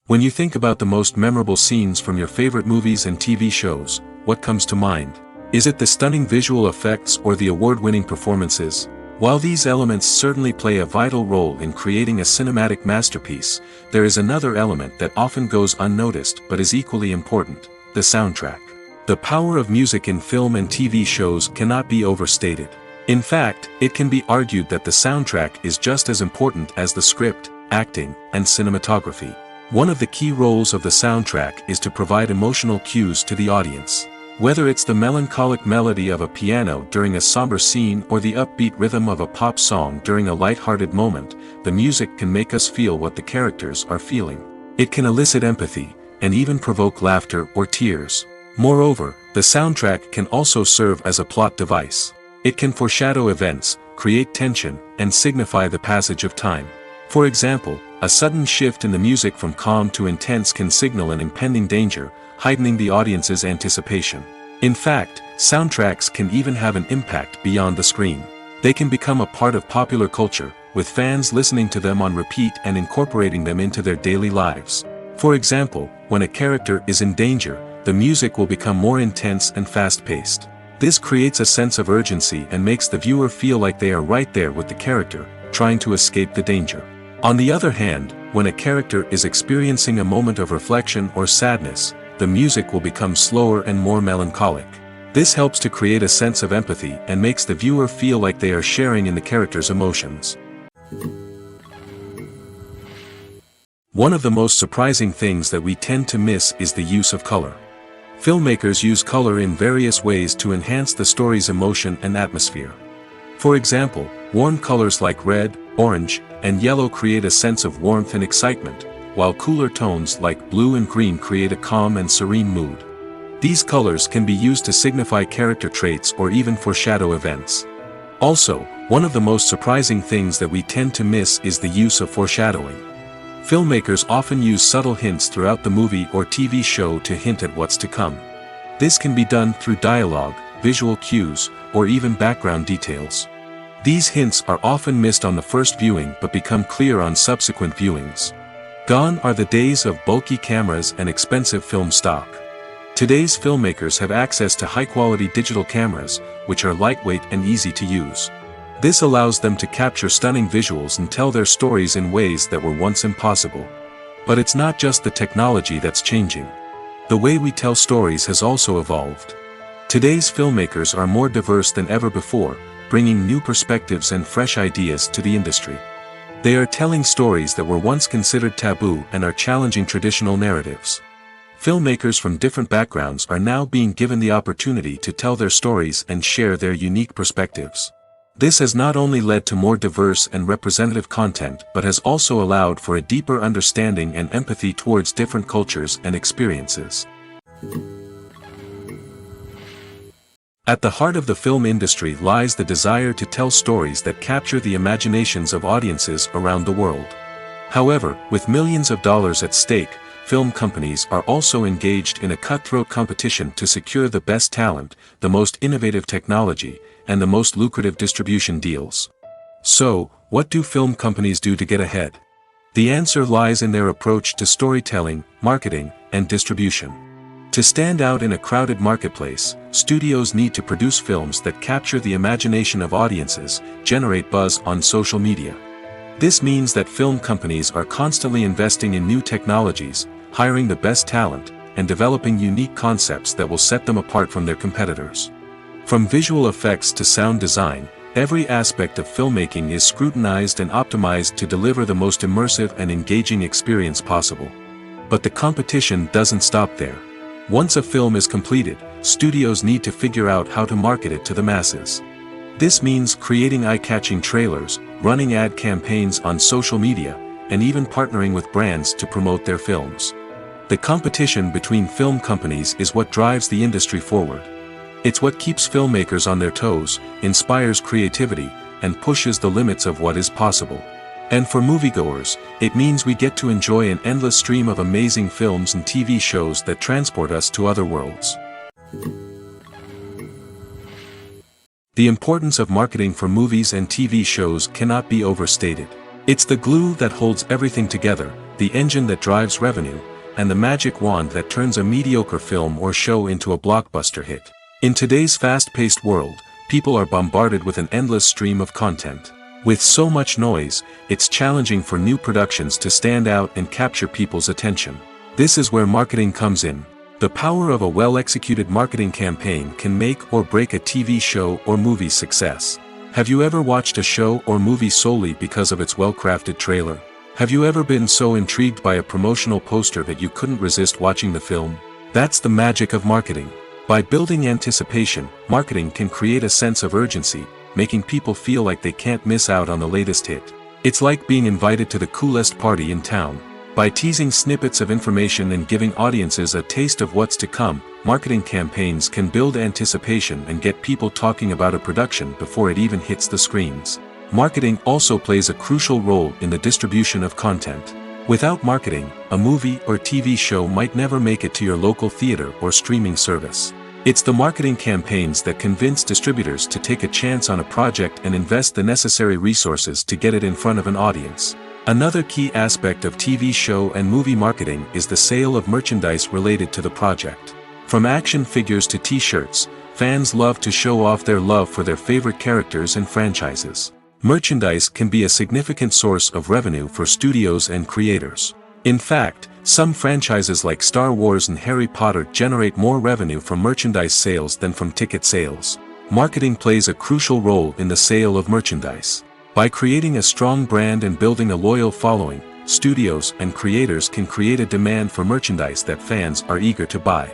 When you think about the most memorable scenes from your favorite movies and TV shows, what comes to mind? Is it the stunning visual effects or the award-winning performances? While these elements certainly play a vital role in creating a cinematic masterpiece, there is another element that often goes unnoticed but is equally important: the soundtrack. The power of music in film and TV shows cannot be overstated. In fact, it can be argued that the soundtrack is just as important as the script, acting, and cinematography. One of the key roles of the soundtrack is to provide emotional cues to the audience. Whether it's the melancholic melody of a piano during a somber scene or the upbeat rhythm of a pop song during a light-hearted moment, the music can make us feel what the characters are feeling. It can elicit empathy, and even provoke laughter or tears. Moreover, the soundtrack can also serve as a plot device. It can foreshadow events, create tension, and signify the passage of time. For example, a sudden shift in the music from calm to intense can signal an impending danger, heightening the audience's anticipation. In fact, soundtracks can even have an impact beyond the screen. They can become a part of popular culture, with fans listening to them on repeat and incorporating them into their daily lives. For example, when a character is in danger, the music will become more intense and fast-paced. This creates a sense of urgency and makes the viewer feel like they are right there with the character, trying to escape the danger. On the other hand, when a character is experiencing a moment of reflection or sadness, the music will become slower and more melancholic. This helps to create a sense of empathy and makes the viewer feel like they are sharing in the character's emotions. One of the most surprising things that we tend to miss is the use of color. Filmmakers use color in various ways to enhance the story's emotion and atmosphere. For example, warm colors like red, orange, and yellow create a sense of warmth and excitement, while cooler tones like blue and green create a calm and serene mood. These colors can be used to signify character traits or even foreshadow events. Also, one of the most surprising things that we tend to miss is the use of foreshadowing. Filmmakers often use subtle hints throughout the movie or TV show to hint at what's to come. This can be done through dialogue, visual cues, or even background details. These hints are often missed on the first viewing but become clear on subsequent viewings. Gone are the days of bulky cameras and expensive film stock. Today's filmmakers have access to high-quality digital cameras, which are lightweight and easy to use. This allows them to capture stunning visuals and tell their stories in ways that were once impossible. But it's not just the technology that's changing. The way we tell stories has also evolved. Today's filmmakers are more diverse than ever before, bringing new perspectives and fresh ideas to the industry. They are telling stories that were once considered taboo and are challenging traditional narratives. Filmmakers from different backgrounds are now being given the opportunity to tell their stories and share their unique perspectives. This has not only led to more diverse and representative content but has also allowed for a deeper understanding and empathy towards different cultures and experiences. At the heart of the film industry lies the desire to tell stories that capture the imaginations of audiences around the world. However, with millions of dollars at stake, film companies are also engaged in a cutthroat competition to secure the best talent, the most innovative technology, and the most lucrative distribution deals. So, what do film companies do to get ahead? The answer lies in their approach to storytelling, marketing, and distribution. To stand out in a crowded marketplace, studios need to produce films that capture the imagination of audiences, generate buzz on social media. This means that film companies are constantly investing in new technologies, hiring the best talent, and developing unique concepts that will set them apart from their competitors. From visual effects to sound design, every aspect of filmmaking is scrutinized and optimized to deliver the most immersive and engaging experience possible. But the competition doesn't stop there. Once a film is completed, studios need to figure out how to market it to the masses. This means creating eye-catching trailers, running ad campaigns on social media, and even partnering with brands to promote their films. The competition between film companies is what drives the industry forward. It's what keeps filmmakers on their toes, inspires creativity, and pushes the limits of what is possible. And for moviegoers, it means we get to enjoy an endless stream of amazing films and TV shows that transport us to other worlds. The importance of marketing for movies and TV shows cannot be overstated. It's the glue that holds everything together, the engine that drives revenue, and the magic wand that turns a mediocre film or show into a blockbuster hit. In today's fast-paced world, people are bombarded with an endless stream of content. With so much noise, it's challenging for new productions to stand out and capture people's attention. This is where marketing comes in. The power of a well-executed marketing campaign can make or break a TV show or movie's success. Have you ever watched a show or movie solely because of its well-crafted trailer? Have you ever been so intrigued by a promotional poster that you couldn't resist watching the film? That's the magic of marketing. By building anticipation, marketing can create a sense of urgency, making people feel like they can't miss out on the latest hit. It's like being invited to the coolest party in town. By teasing snippets of information and giving audiences a taste of what's to come, marketing campaigns can build anticipation and get people talking about a production before it even hits the screens. Marketing also plays a crucial role in the distribution of content. Without marketing, a movie or TV show might never make it to your local theater or streaming service. It's the marketing campaigns that convince distributors to take a chance on a project and invest the necessary resources to get it in front of an audience. Another key aspect of TV show and movie marketing is the sale of merchandise related to the project. From action figures to t-shirts, fans love to show off their love for their favorite characters and franchises. Merchandise can be a significant source of revenue for studios and creators. In fact, some franchises like Star Wars and Harry Potter generate more revenue from merchandise sales than from ticket sales. Marketing plays a crucial role in the sale of merchandise. By creating a strong brand and building a loyal following, studios and creators can create a demand for merchandise that fans are eager to buy.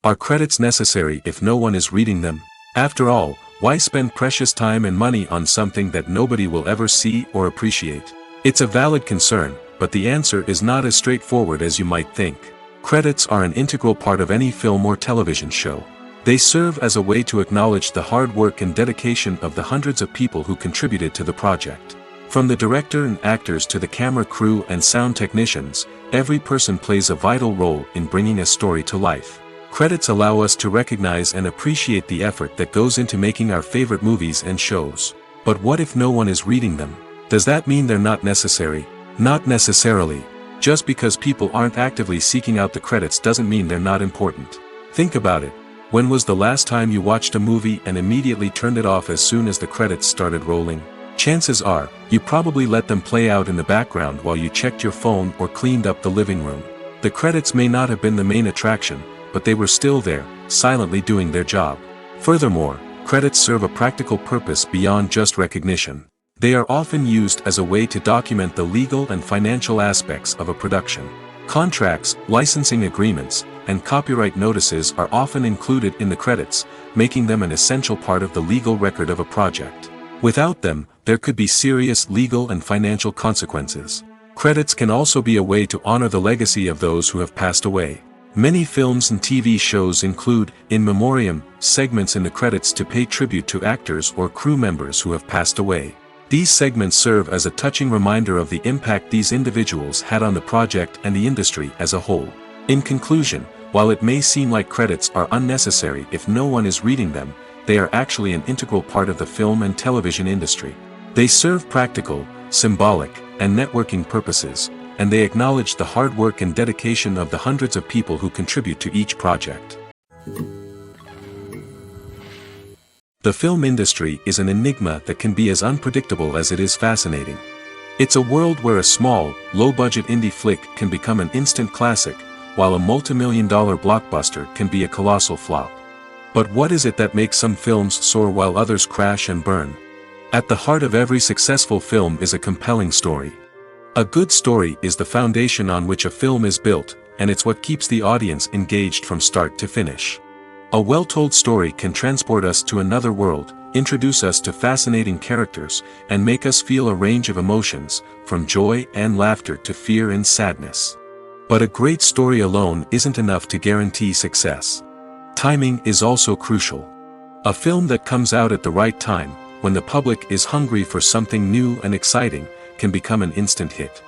Are credits necessary if no one is reading them? After all, why spend precious time and money on something that nobody will ever see or appreciate? It's a valid concern, but the answer is not as straightforward as you might think. Credits are an integral part of any film or television show. They serve as a way to acknowledge the hard work and dedication of the hundreds of people who contributed to the project. From the director and actors to the camera crew and sound technicians, every person plays a vital role in bringing a story to life. Credits allow us to recognize and appreciate the effort that goes into making our favorite movies and shows. But what if no one is reading them? Does that mean they're not necessary? Not necessarily. Just because people aren't actively seeking out the credits doesn't mean they're not important. Think about it. When was the last time you watched a movie and immediately turned it off as soon as the credits started rolling? Chances are, you probably let them play out in the background while you checked your phone or cleaned up the living room. The credits may not have been the main attraction, but they were still there, silently doing their job. Furthermore, credits serve a practical purpose beyond just recognition. They are often used as a way to document the legal and financial aspects of a production. Contracts, licensing agreements, and copyright notices are often included in the credits, making them an essential part of the legal record of a project. Without them, there could be serious legal and financial consequences. Credits can also be a way to honor the legacy of those who have passed away. Many films and TV shows include, in memoriam, segments in the credits to pay tribute to actors or crew members who have passed away. These segments serve as a touching reminder of the impact these individuals had on the project and the industry as a whole. In conclusion, while it may seem like credits are unnecessary if no one is reading them, they are actually an integral part of the film and television industry. They serve practical, symbolic, and networking purposes, and they acknowledge the hard work and dedication of the hundreds of people who contribute to each project. The film industry is an enigma that can be as unpredictable as it is fascinating. It's a world where a small, low-budget indie flick can become an instant classic, while a multi-million-dollar blockbuster can be a colossal flop. But what is it that makes some films soar while others crash and burn? At the heart of every successful film is a compelling story. A good story is the foundation on which a film is built, and it's what keeps the audience engaged from start to finish. A well-told story can transport us to another world, introduce us to fascinating characters, and make us feel a range of emotions, from joy and laughter to fear and sadness. But a great story alone isn't enough to guarantee success. Timing is also crucial. A film that comes out at the right time, when the public is hungry for something new and exciting, can become an instant hit.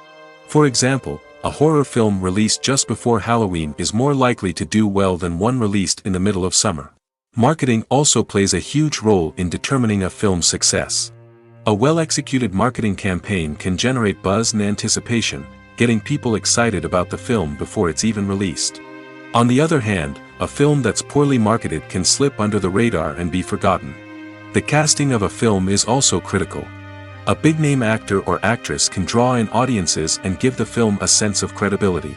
For example, a horror film released just before Halloween is more likely to do well than one released in the middle of summer. Marketing also plays a huge role in determining a film's success. A well-executed marketing campaign can generate buzz and anticipation, getting people excited about the film before it's even released. On the other hand, a film that's poorly marketed can slip under the radar and be forgotten. The casting of a film is also critical. A big-name actor or actress can draw in audiences and give the film a sense of credibility.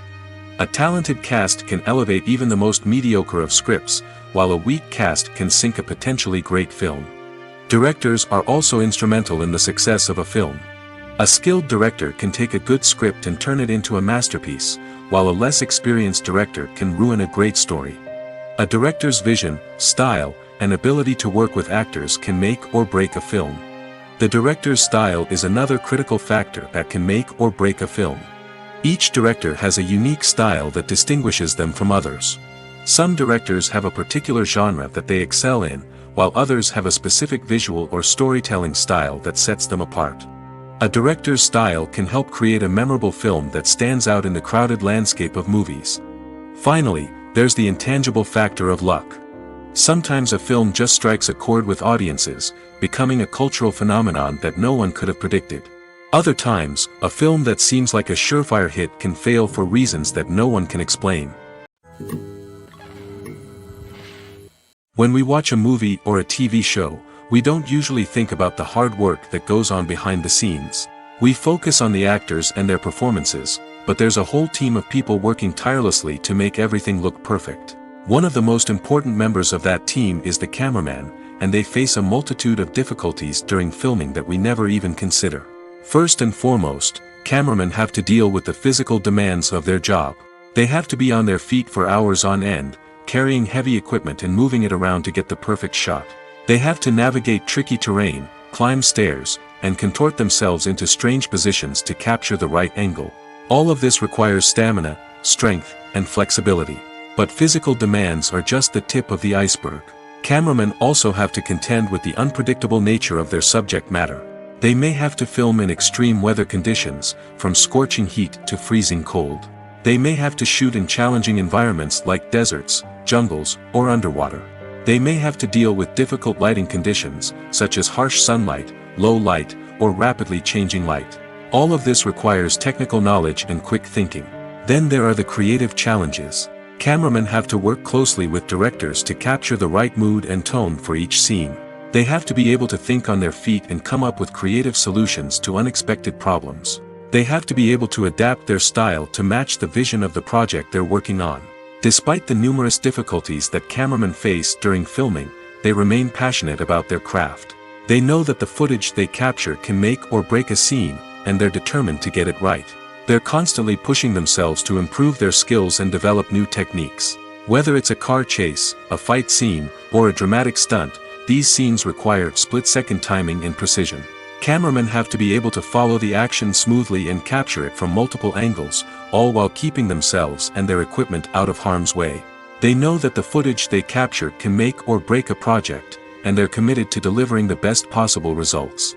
A talented cast can elevate even the most mediocre of scripts, while a weak cast can sink a potentially great film. Directors are also instrumental in the success of a film. A skilled director can take a good script and turn it into a masterpiece, while a less experienced director can ruin a great story. A director's vision, style, and ability to work with actors can make or break a film. The director's style is another critical factor that can make or break a film. Each director has a unique style that distinguishes them from others. Some directors have a particular genre that they excel in, while others have a specific visual or storytelling style that sets them apart. A director's style can help create a memorable film that stands out in the crowded landscape of movies. Finally, there's the intangible factor of luck. Sometimes a film just strikes a chord with audiences, becoming a cultural phenomenon that no one could have predicted. Other times, a film that seems like a surefire hit can fail for reasons that no one can explain. When we watch a movie or a TV show, we don't usually think about the hard work that goes on behind the scenes. We focus on the actors and their performances, but there's a whole team of people working tirelessly to make everything look perfect. One of the most important members of that team is the cameraman, and they face a multitude of difficulties during filming that we never even consider. First and foremost, cameramen have to deal with the physical demands of their job. They have to be on their feet for hours on end, carrying heavy equipment and moving it around to get the perfect shot. They have to navigate tricky terrain, climb stairs, and contort themselves into strange positions to capture the right angle. All of this requires stamina, strength, and flexibility. But physical demands are just the tip of the iceberg. Cameramen also have to contend with the unpredictable nature of their subject matter. They may have to film in extreme weather conditions, from scorching heat to freezing cold. They may have to shoot in challenging environments like deserts, jungles, or underwater. They may have to deal with difficult lighting conditions, such as harsh sunlight, low light, or rapidly changing light. All of this requires technical knowledge and quick thinking. Then there are the creative challenges. Cameramen have to work closely with directors to capture the right mood and tone for each scene. They have to be able to think on their feet and come up with creative solutions to unexpected problems. They have to be able to adapt their style to match the vision of the project they're working on. Despite the numerous difficulties that cameramen face during filming, they remain passionate about their craft. They know that the footage they capture can make or break a scene, and they're determined to get it right. They're constantly pushing themselves to improve their skills and develop new techniques. Whether it's a car chase, a fight scene, or a dramatic stunt, these scenes require split-second timing and precision. Cameramen have to be able to follow the action smoothly and capture it from multiple angles, all while keeping themselves and their equipment out of harm's way. They know that the footage they capture can make or break a project, and they're committed to delivering the best possible results.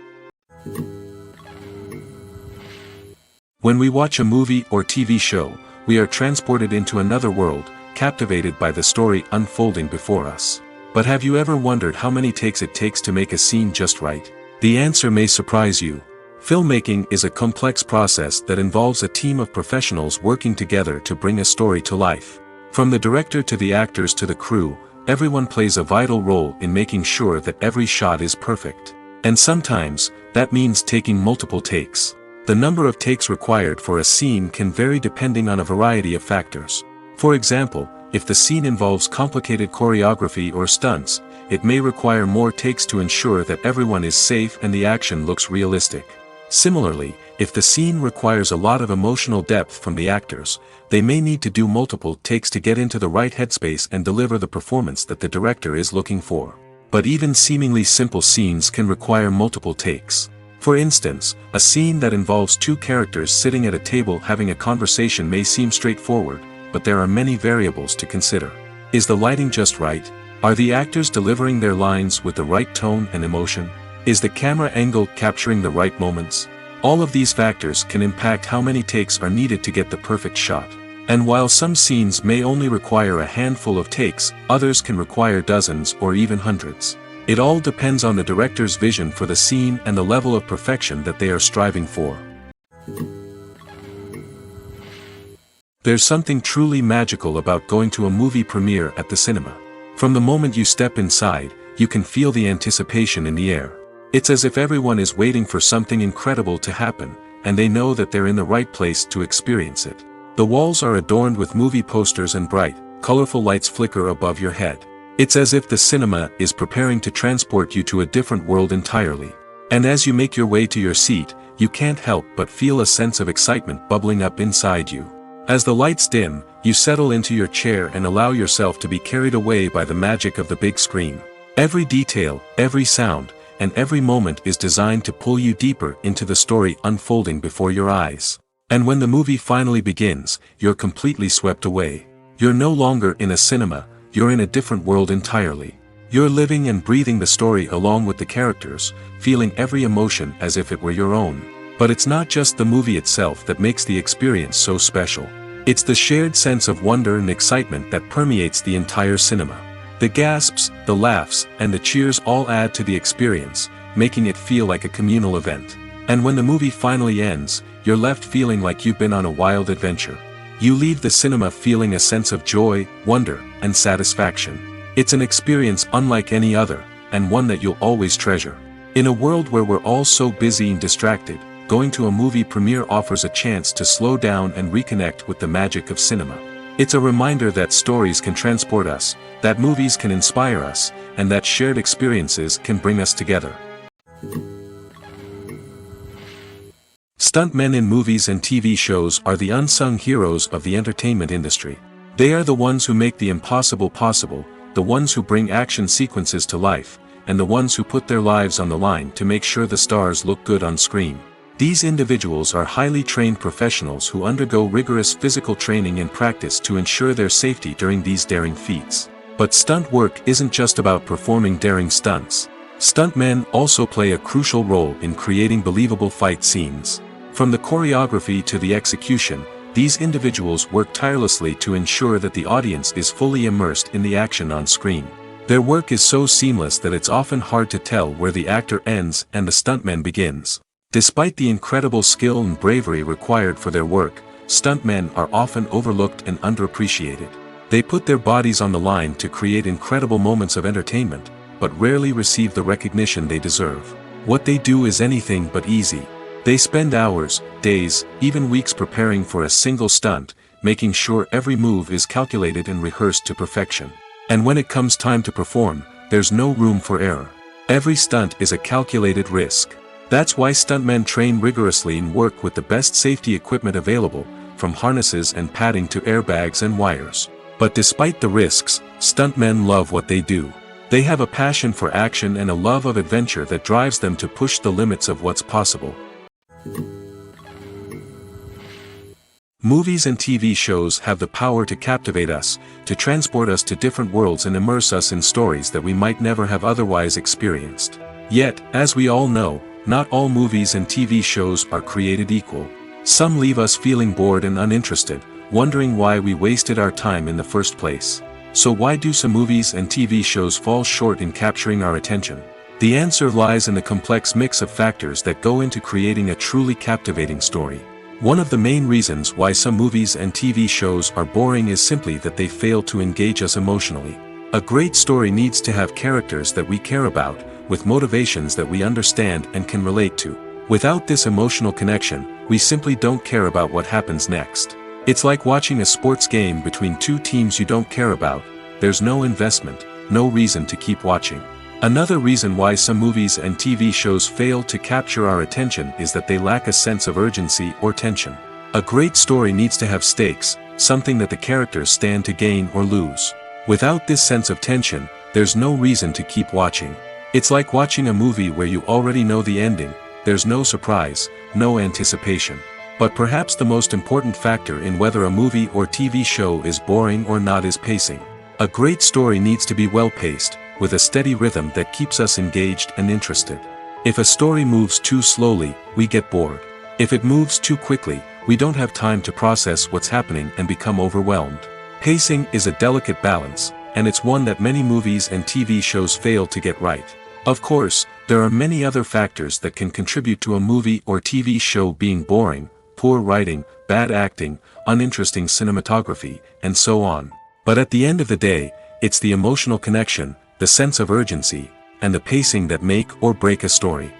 When we watch a movie or TV show, we are transported into another world, captivated by the story unfolding before us. But have you ever wondered how many takes it takes to make a scene just right? The answer may surprise you. Filmmaking is a complex process that involves a team of professionals working together to bring a story to life. From the director to the actors to the crew, everyone plays a vital role in making sure that every shot is perfect. And sometimes, that means taking multiple takes. The number of takes required for a scene can vary depending on a variety of factors. For example, if the scene involves complicated choreography or stunts, it may require more takes to ensure that everyone is safe and the action looks realistic. Similarly, if the scene requires a lot of emotional depth from the actors, they may need to do multiple takes to get into the right headspace and deliver the performance that the director is looking for. But even seemingly simple scenes can require multiple takes. For instance, a scene that involves two characters sitting at a table having a conversation may seem straightforward, but there are many variables to consider. Is the lighting just right? Are the actors delivering their lines with the right tone and emotion? Is the camera angle capturing the right moments? All of these factors can impact how many takes are needed to get the perfect shot. And while some scenes may only require a handful of takes, others can require dozens or even hundreds. It all depends on the director's vision for the scene and the level of perfection that they are striving for. There's something truly magical about going to a movie premiere at the cinema. From the moment you step inside, you can feel the anticipation in the air. It's as if everyone is waiting for something incredible to happen, and they know that they're in the right place to experience it. The walls are adorned with movie posters and bright, colorful lights flicker above your head. It's as if the cinema is preparing to transport you to a different world entirely. And as you make your way to your seat, you can't help but feel a sense of excitement bubbling up inside you. As the lights dim, you settle into your chair and allow yourself to be carried away by the magic of the big screen. Every detail, every sound, and every moment is designed to pull you deeper into the story unfolding before your eyes. And when the movie finally begins, you're completely swept away. You're no longer in a cinema, you're in a different world entirely. You're living and breathing the story along with the characters, feeling every emotion as if it were your own. But it's not just the movie itself that makes the experience so special. It's the shared sense of wonder and excitement that permeates the entire cinema. The gasps, the laughs, and the cheers all add to the experience, making it feel like a communal event. And when the movie finally ends, you're left feeling like you've been on a wild adventure. You leave the cinema feeling a sense of joy, wonder, and satisfaction. It's an experience unlike any other, and one that you'll always treasure. In a world where we're all so busy and distracted, going to a movie premiere offers a chance to slow down and reconnect with the magic of cinema. It's a reminder that stories can transport us, that movies can inspire us, and that shared experiences can bring us together. Stuntmen in movies and TV shows are the unsung heroes of the entertainment industry. They are the ones who make the impossible possible, the ones who bring action sequences to life, and the ones who put their lives on the line to make sure the stars look good on screen. These individuals are highly trained professionals who undergo rigorous physical training and practice to ensure their safety during these daring feats. But stunt work isn't just about performing daring stunts. Stuntmen also play a crucial role in creating believable fight scenes. From the choreography to the execution, These individuals work tirelessly to ensure that the audience is fully immersed in the action on screen. Their work is so seamless that it's often hard to tell where the actor ends and the stuntman begins. Despite the incredible skill and bravery required for their work, stuntmen are often overlooked and underappreciated. They put their bodies on the line to create incredible moments of entertainment, but rarely receive the recognition they deserve. What they do is anything but easy. They spend hours, days, even weeks preparing for a single stunt, making sure every move is calculated and rehearsed to perfection. And when it comes time to perform, there's no room for error. Every stunt is a calculated risk. That's why stuntmen train rigorously and work with the best safety equipment available, from harnesses and padding to airbags and wires. But despite the risks, stuntmen love what they do. They have a passion for action and a love of adventure that drives them to push the limits of what's possible. Movies and TV shows have the power to captivate us, to transport us to different worlds and immerse us in stories that we might never have otherwise experienced. Yet, as we all know, not all movies and TV shows are created equal. Some leave us feeling bored and uninterested, wondering why we wasted our time in the first place. So why do some movies and TV shows fall short in capturing our attention? The answer lies in the complex mix of factors that go into creating a truly captivating story. One of the main reasons why some movies and TV shows are boring is simply that they fail to engage us emotionally. A great story needs to have characters that we care about, with motivations that we understand and can relate to. Without this emotional connection, we simply don't care about what happens next. It's like watching a sports game between two teams you don't care about. There's no investment, no reason to keep watching. Another reason why some movies and TV shows fail to capture our attention is that they lack a sense of urgency or tension. A great story needs to have stakes, something that the characters stand to gain or lose. Without this sense of tension, there's no reason to keep watching. It's like watching a movie where you already know the ending. There's no surprise, no anticipation. But perhaps the most important factor in whether a movie or TV show is boring or not is pacing. A great story needs to be well-paced, with a steady rhythm that keeps us engaged and interested. If a story moves too slowly, we get bored. If it moves too quickly, we don't have time to process what's happening and become overwhelmed. Pacing is a delicate balance, and it's one that many movies and TV shows fail to get right. Of course, there are many other factors that can contribute to a movie or TV show being boring: poor writing, bad acting, uninteresting cinematography, and so on. But at the end of the day, it's the emotional connection, the sense of urgency, and the pacing that make or break a story.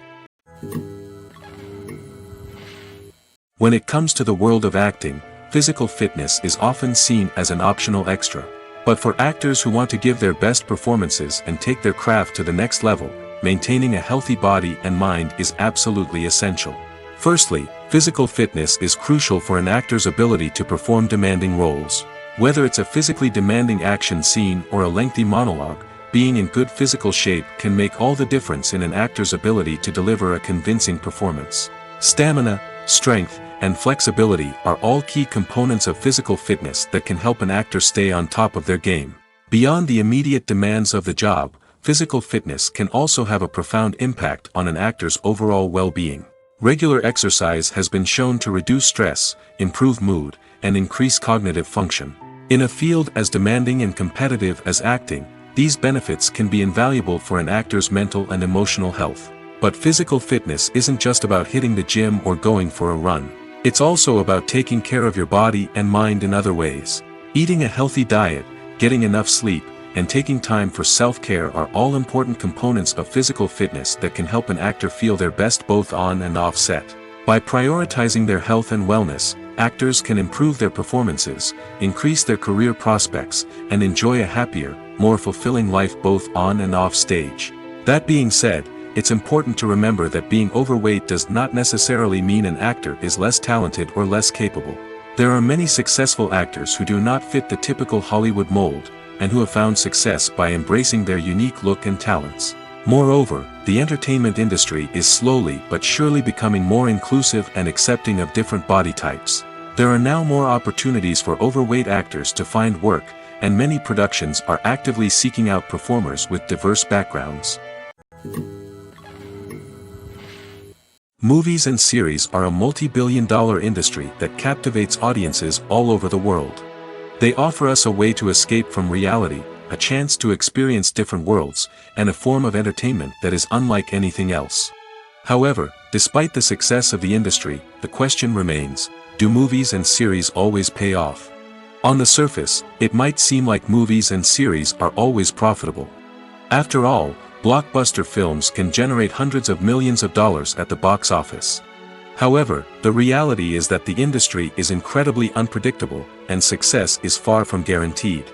When it comes to the world of acting, physical fitness is often seen as an optional extra. But for actors who want to give their best performances and take their craft to the next level, maintaining a healthy body and mind is absolutely essential. Firstly, physical fitness is crucial for an actor's ability to perform demanding roles. Whether it's a physically demanding action scene or a lengthy monologue, being in good physical shape can make all the difference in an actor's ability to deliver a convincing performance. Stamina, strength, and flexibility are all key components of physical fitness that can help an actor stay on top of their game. Beyond the immediate demands of the job, physical fitness can also have a profound impact on an actor's overall well-being. Regular exercise has been shown to reduce stress, improve mood, and increase cognitive function. In a field as demanding and competitive as acting, these benefits can be invaluable for an actor's mental and emotional health. But physical fitness isn't just about hitting the gym or going for a run. It's also about taking care of your body and mind in other ways. Eating a healthy diet, getting enough sleep, and taking time for self-care are all important components of physical fitness that can help an actor feel their best both on and off set. By prioritizing their health and wellness, actors can improve their performances, increase their career prospects, and enjoy a happier, more fulfilling life both on and off stage. That being said, it's important to remember that being overweight does not necessarily mean an actor is less talented or less capable. There are many successful actors who do not fit the typical Hollywood mold, and who have found success by embracing their unique look and talents. Moreover, the entertainment industry is slowly but surely becoming more inclusive and accepting of different body types. There are now more opportunities for overweight actors to find work, and many productions are actively seeking out performers with diverse backgrounds. Movies and series are a multi-billion-dollar industry that captivates audiences all over the world. They offer us a way to escape from reality, a chance to experience different worlds, and a form of entertainment that is unlike anything else. However, despite the success of the industry, the question remains, do movies and series always pay off? On the surface, it might seem like movies and series are always profitable. After all, blockbuster films can generate hundreds of millions of dollars at the box office. However, the reality is that the industry is incredibly unpredictable, and success is far from guaranteed.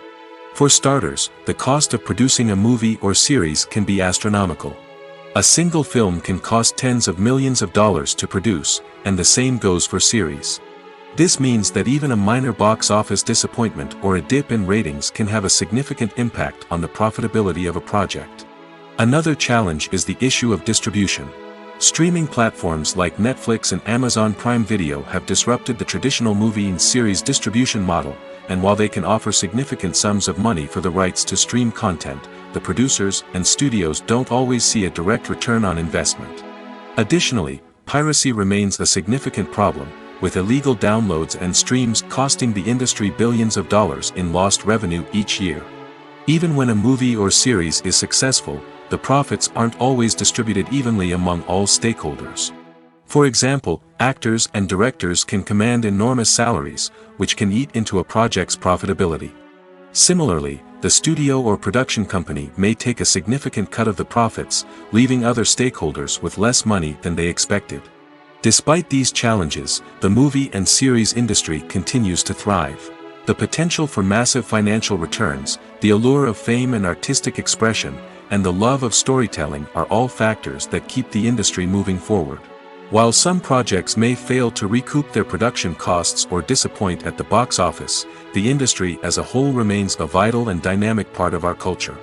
For starters, the cost of producing a movie or series can be astronomical. A single film can cost tens of millions of dollars to produce, and the same goes for series. This means that even a minor box office disappointment or a dip in ratings can have a significant impact on the profitability of a project. Another challenge is the issue of distribution. Streaming platforms like Netflix and Amazon Prime Video have disrupted the traditional movie and series distribution model, and while they can offer significant sums of money for the rights to stream content, the producers and studios don't always see a direct return on investment. Additionally, piracy remains a significant problem, with illegal downloads and streams costing the industry billions of dollars in lost revenue each year. Even when a movie or series is successful, the profits aren't always distributed evenly among all stakeholders. For example, actors and directors can command enormous salaries, which can eat into a project's profitability. Similarly, the studio or production company may take a significant cut of the profits, leaving other stakeholders with less money than they expected. Despite these challenges, the movie and series industry continues to thrive. The potential for massive financial returns, the allure of fame and artistic expression, and the love of storytelling are all factors that keep the industry moving forward. While some projects may fail to recoup their production costs or disappoint at the box office, the industry as a whole remains a vital and dynamic part of our culture.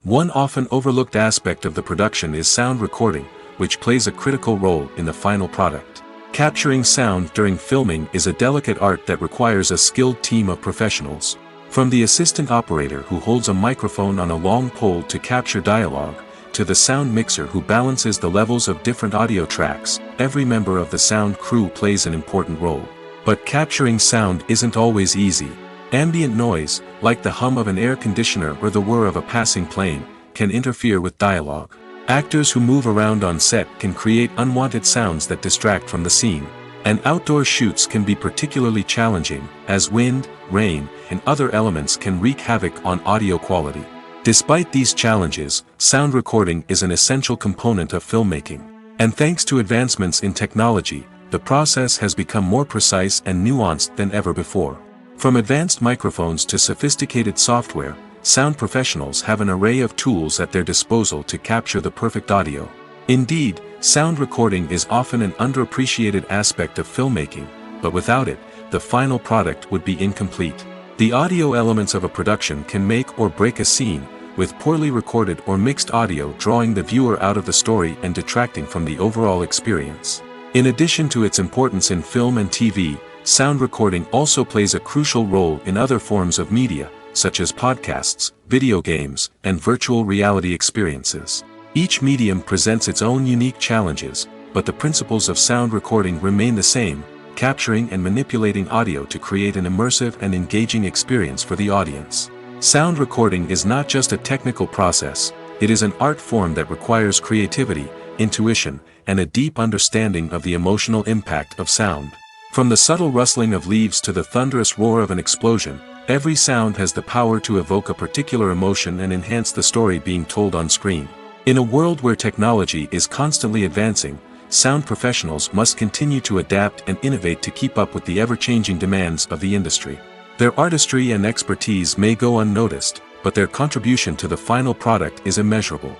One often overlooked aspect of the production is sound recording, which plays a critical role in the final product. Capturing sound during filming is a delicate art that requires a skilled team of professionals. From the assistant operator who holds a microphone on a long pole to capture dialogue, to the sound mixer who balances the levels of different audio tracks, every member of the sound crew plays an important role. But capturing sound isn't always easy. Ambient noise, like the hum of an air conditioner or the whir of a passing plane, can interfere with dialogue. Actors who move around on set can create unwanted sounds that distract from the scene. And outdoor shoots can be particularly challenging, as wind, rain, and other elements can wreak havoc on audio quality. Despite these challenges, sound recording is an essential component of filmmaking. And thanks to advancements in technology, the process has become more precise and nuanced than ever before. From advanced microphones to sophisticated software, sound professionals have an array of tools at their disposal to capture the perfect audio. Indeed, sound recording is often an underappreciated aspect of filmmaking, but without it, the final product would be incomplete. The audio elements of a production can make or break a scene, with poorly recorded or mixed audio drawing the viewer out of the story and detracting from the overall experience. In addition to its importance in film and TV, sound recording also plays a crucial role in other forms of media, such as podcasts, video games, and virtual reality experiences. Each medium presents its own unique challenges, but the principles of sound recording remain the same, capturing and manipulating audio to create an immersive and engaging experience for the audience. Sound recording is not just a technical process, it is an art form that requires creativity, intuition, and a deep understanding of the emotional impact of sound. From the subtle rustling of leaves to the thunderous roar of an explosion, every sound has the power to evoke a particular emotion and enhance the story being told on screen. In a world where technology is constantly advancing, sound professionals must continue to adapt and innovate to keep up with the ever-changing demands of the industry. Their artistry and expertise may go unnoticed, but their contribution to the final product is immeasurable.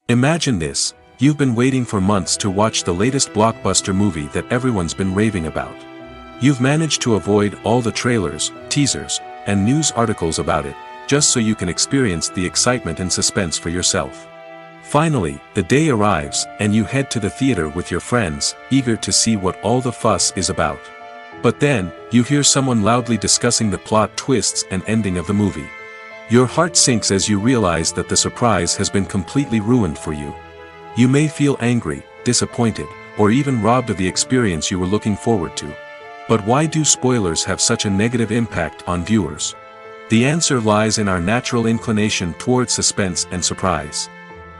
Imagine this: you've been waiting for months to watch the latest blockbuster movie that everyone's been raving about. You've managed to avoid all the trailers, teasers, and news articles about it, just so you can experience the excitement and suspense for yourself. Finally, the day arrives, and you head to the theater with your friends, eager to see what all the fuss is about. But then, you hear someone loudly discussing the plot twists and ending of the movie. Your heart sinks as you realize that the surprise has been completely ruined for you. You may feel angry, disappointed, or even robbed of the experience you were looking forward to. But why do spoilers have such a negative impact on viewers? The answer lies in our natural inclination toward suspense and surprise.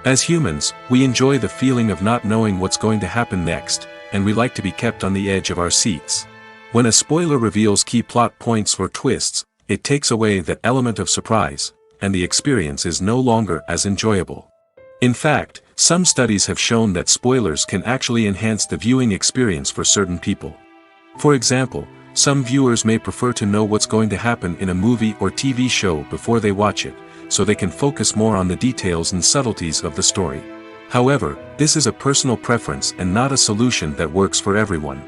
As humans, we enjoy the feeling of not knowing what's going to happen next, and we like to be kept on the edge of our seats. When a spoiler reveals key plot points or twists, it takes away that element of surprise, and the experience is no longer as enjoyable. In fact, some studies have shown that spoilers can actually enhance the viewing experience for certain people. For example, some viewers may prefer to know what's going to happen in a movie or TV show before they watch it, so they can focus more on the details and subtleties of the story. However, this is a personal preference and not a solution that works for everyone.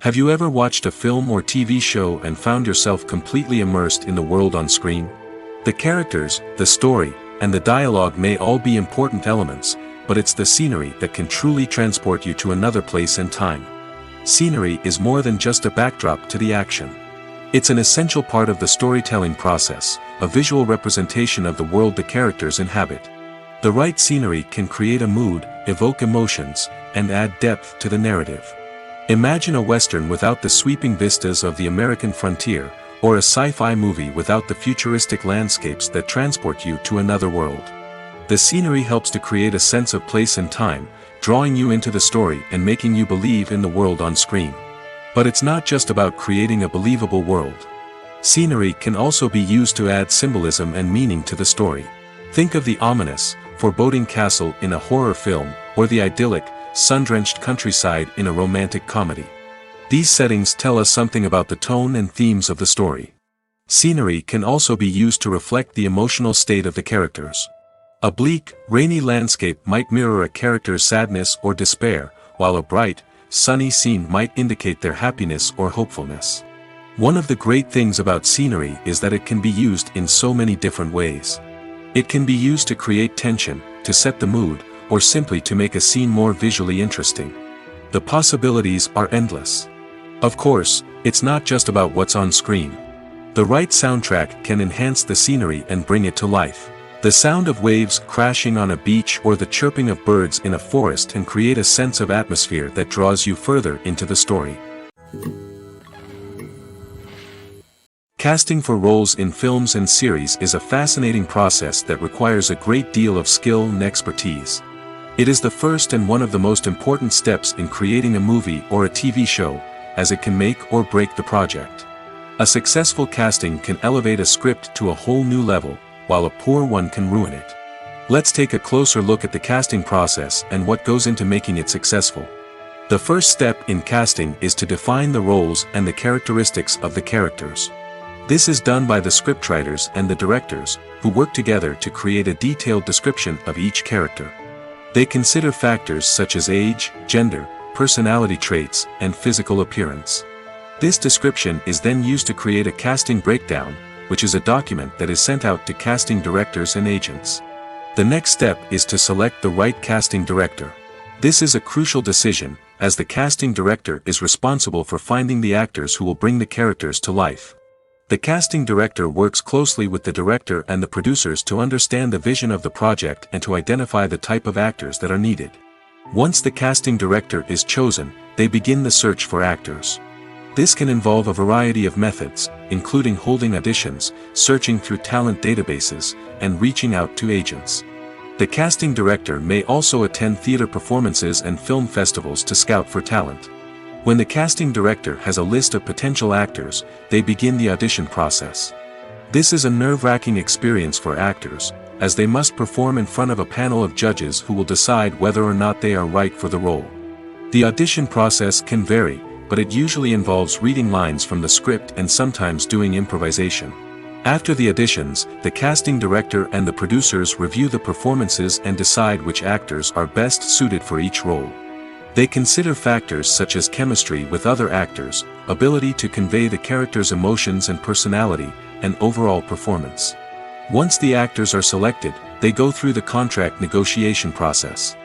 Have you ever watched a film or TV show and found yourself completely immersed in the world on screen? The characters, the story, and the dialogue may all be important elements, but it's the scenery that can truly transport you to another place and time. Scenery is more than just a backdrop to the action. It's an essential part of the storytelling process, a visual representation of the world the characters inhabit. The right scenery can create a mood, evoke emotions, and add depth to the narrative. Imagine a Western without the sweeping vistas of the American frontier, or a sci-fi movie without the futuristic landscapes that transport you to another world. The scenery helps to create a sense of place and time, drawing you into the story and making you believe in the world on screen. But it's not just about creating a believable world. Scenery can also be used to add symbolism and meaning to the story. Think of the ominous, foreboding castle in a horror film, or the idyllic, sun-drenched countryside in a romantic comedy. These settings tell us something about the tone and themes of the story. Scenery can also be used to reflect the emotional state of the characters. A bleak, rainy landscape might mirror a character's sadness or despair, while a bright, sunny scene might indicate their happiness or hopefulness. One of the great things about scenery is that it can be used in so many different ways. It can be used to create tension, to set the mood, or simply to make a scene more visually interesting. The possibilities are endless. Of course, it's not just about what's on screen. The right soundtrack can enhance the scenery and bring it to life. The sound of waves crashing on a beach or the chirping of birds in a forest can create a sense of atmosphere that draws you further into the story. Casting for roles in films and series is a fascinating process that requires a great deal of skill and expertise. It is the first and one of the most important steps in creating a movie or a TV show, as it can make or break the project. A successful casting can elevate a script to a whole new level, while a poor one can ruin it. Let's take a closer look at the casting process and what goes into making it successful. The first step in casting is to define the roles and the characteristics of the characters. This is done by the scriptwriters and the directors, who work together to create a detailed description of each character. They consider factors such as age, gender, personality traits, and physical appearance. This description is then used to create a casting breakdown, which is a document that is sent out to casting directors and agents. The next step is to select the right casting director. This is a crucial decision, as the casting director is responsible for finding the actors who will bring the characters to life. The casting director works closely with the director and the producers to understand the vision of the project and to identify the type of actors that are needed. Once the casting director is chosen, they begin the search for actors. This can involve a variety of methods, including holding auditions, searching through talent databases, and reaching out to agents. The casting director may also attend theater performances and film festivals to scout for talent. When the casting director has a list of potential actors, they begin the audition process. This is a nerve-wracking experience for actors, as they must perform in front of a panel of judges who will decide whether or not they are right for the role. The audition process can vary, but it usually involves reading lines from the script and sometimes doing improvisation. After the auditions, the casting director and the producers review the performances and decide which actors are best suited for each role. They consider factors such as chemistry with other actors, ability to convey the character's emotions and personality, and overall performance. Once the actors are selected, they go through the contract negotiation process.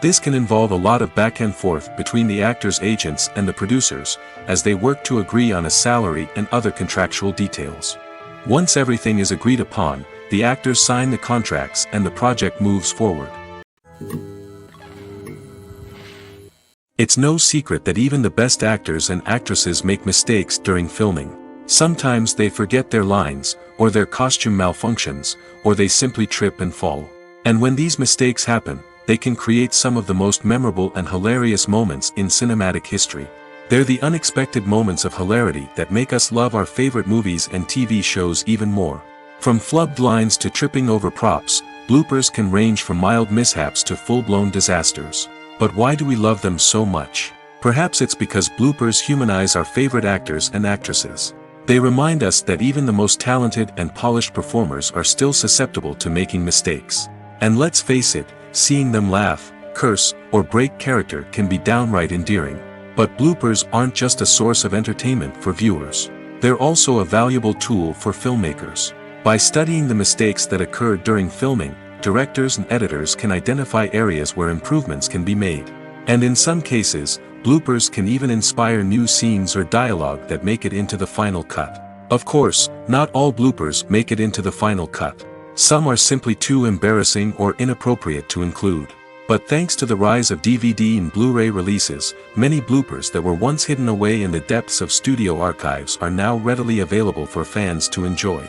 This can involve a lot of back and forth between the actors' agents and the producers, as they work to agree on a salary and other contractual details. Once everything is agreed upon, the actors sign the contracts and the project moves forward. It's no secret that even the best actors and actresses make mistakes during filming. Sometimes they forget their lines, or their costume malfunctions, or they simply trip and fall. And when these mistakes happen, they can create some of the most memorable and hilarious moments in cinematic history. They're the unexpected moments of hilarity that make us love our favorite movies and TV shows even more. From flubbed lines to tripping over props, bloopers can range from mild mishaps to full-blown disasters. But why do we love them so much? Perhaps it's because bloopers humanize our favorite actors and actresses. They remind us that even the most talented and polished performers are still susceptible to making mistakes. And let's face it, seeing them laugh, curse, or break character can be downright endearing. But bloopers aren't just a source of entertainment for viewers. They're also a valuable tool for filmmakers. By studying the mistakes that occurred during filming, directors and editors can identify areas where improvements can be made. And in some cases, bloopers can even inspire new scenes or dialogue that make it into the final cut. Of course, not all bloopers make it into the final cut. Some are simply too embarrassing or inappropriate to include. But thanks to the rise of DVD and Blu-ray releases, many bloopers that were once hidden away in the depths of studio archives are now readily available for fans to enjoy.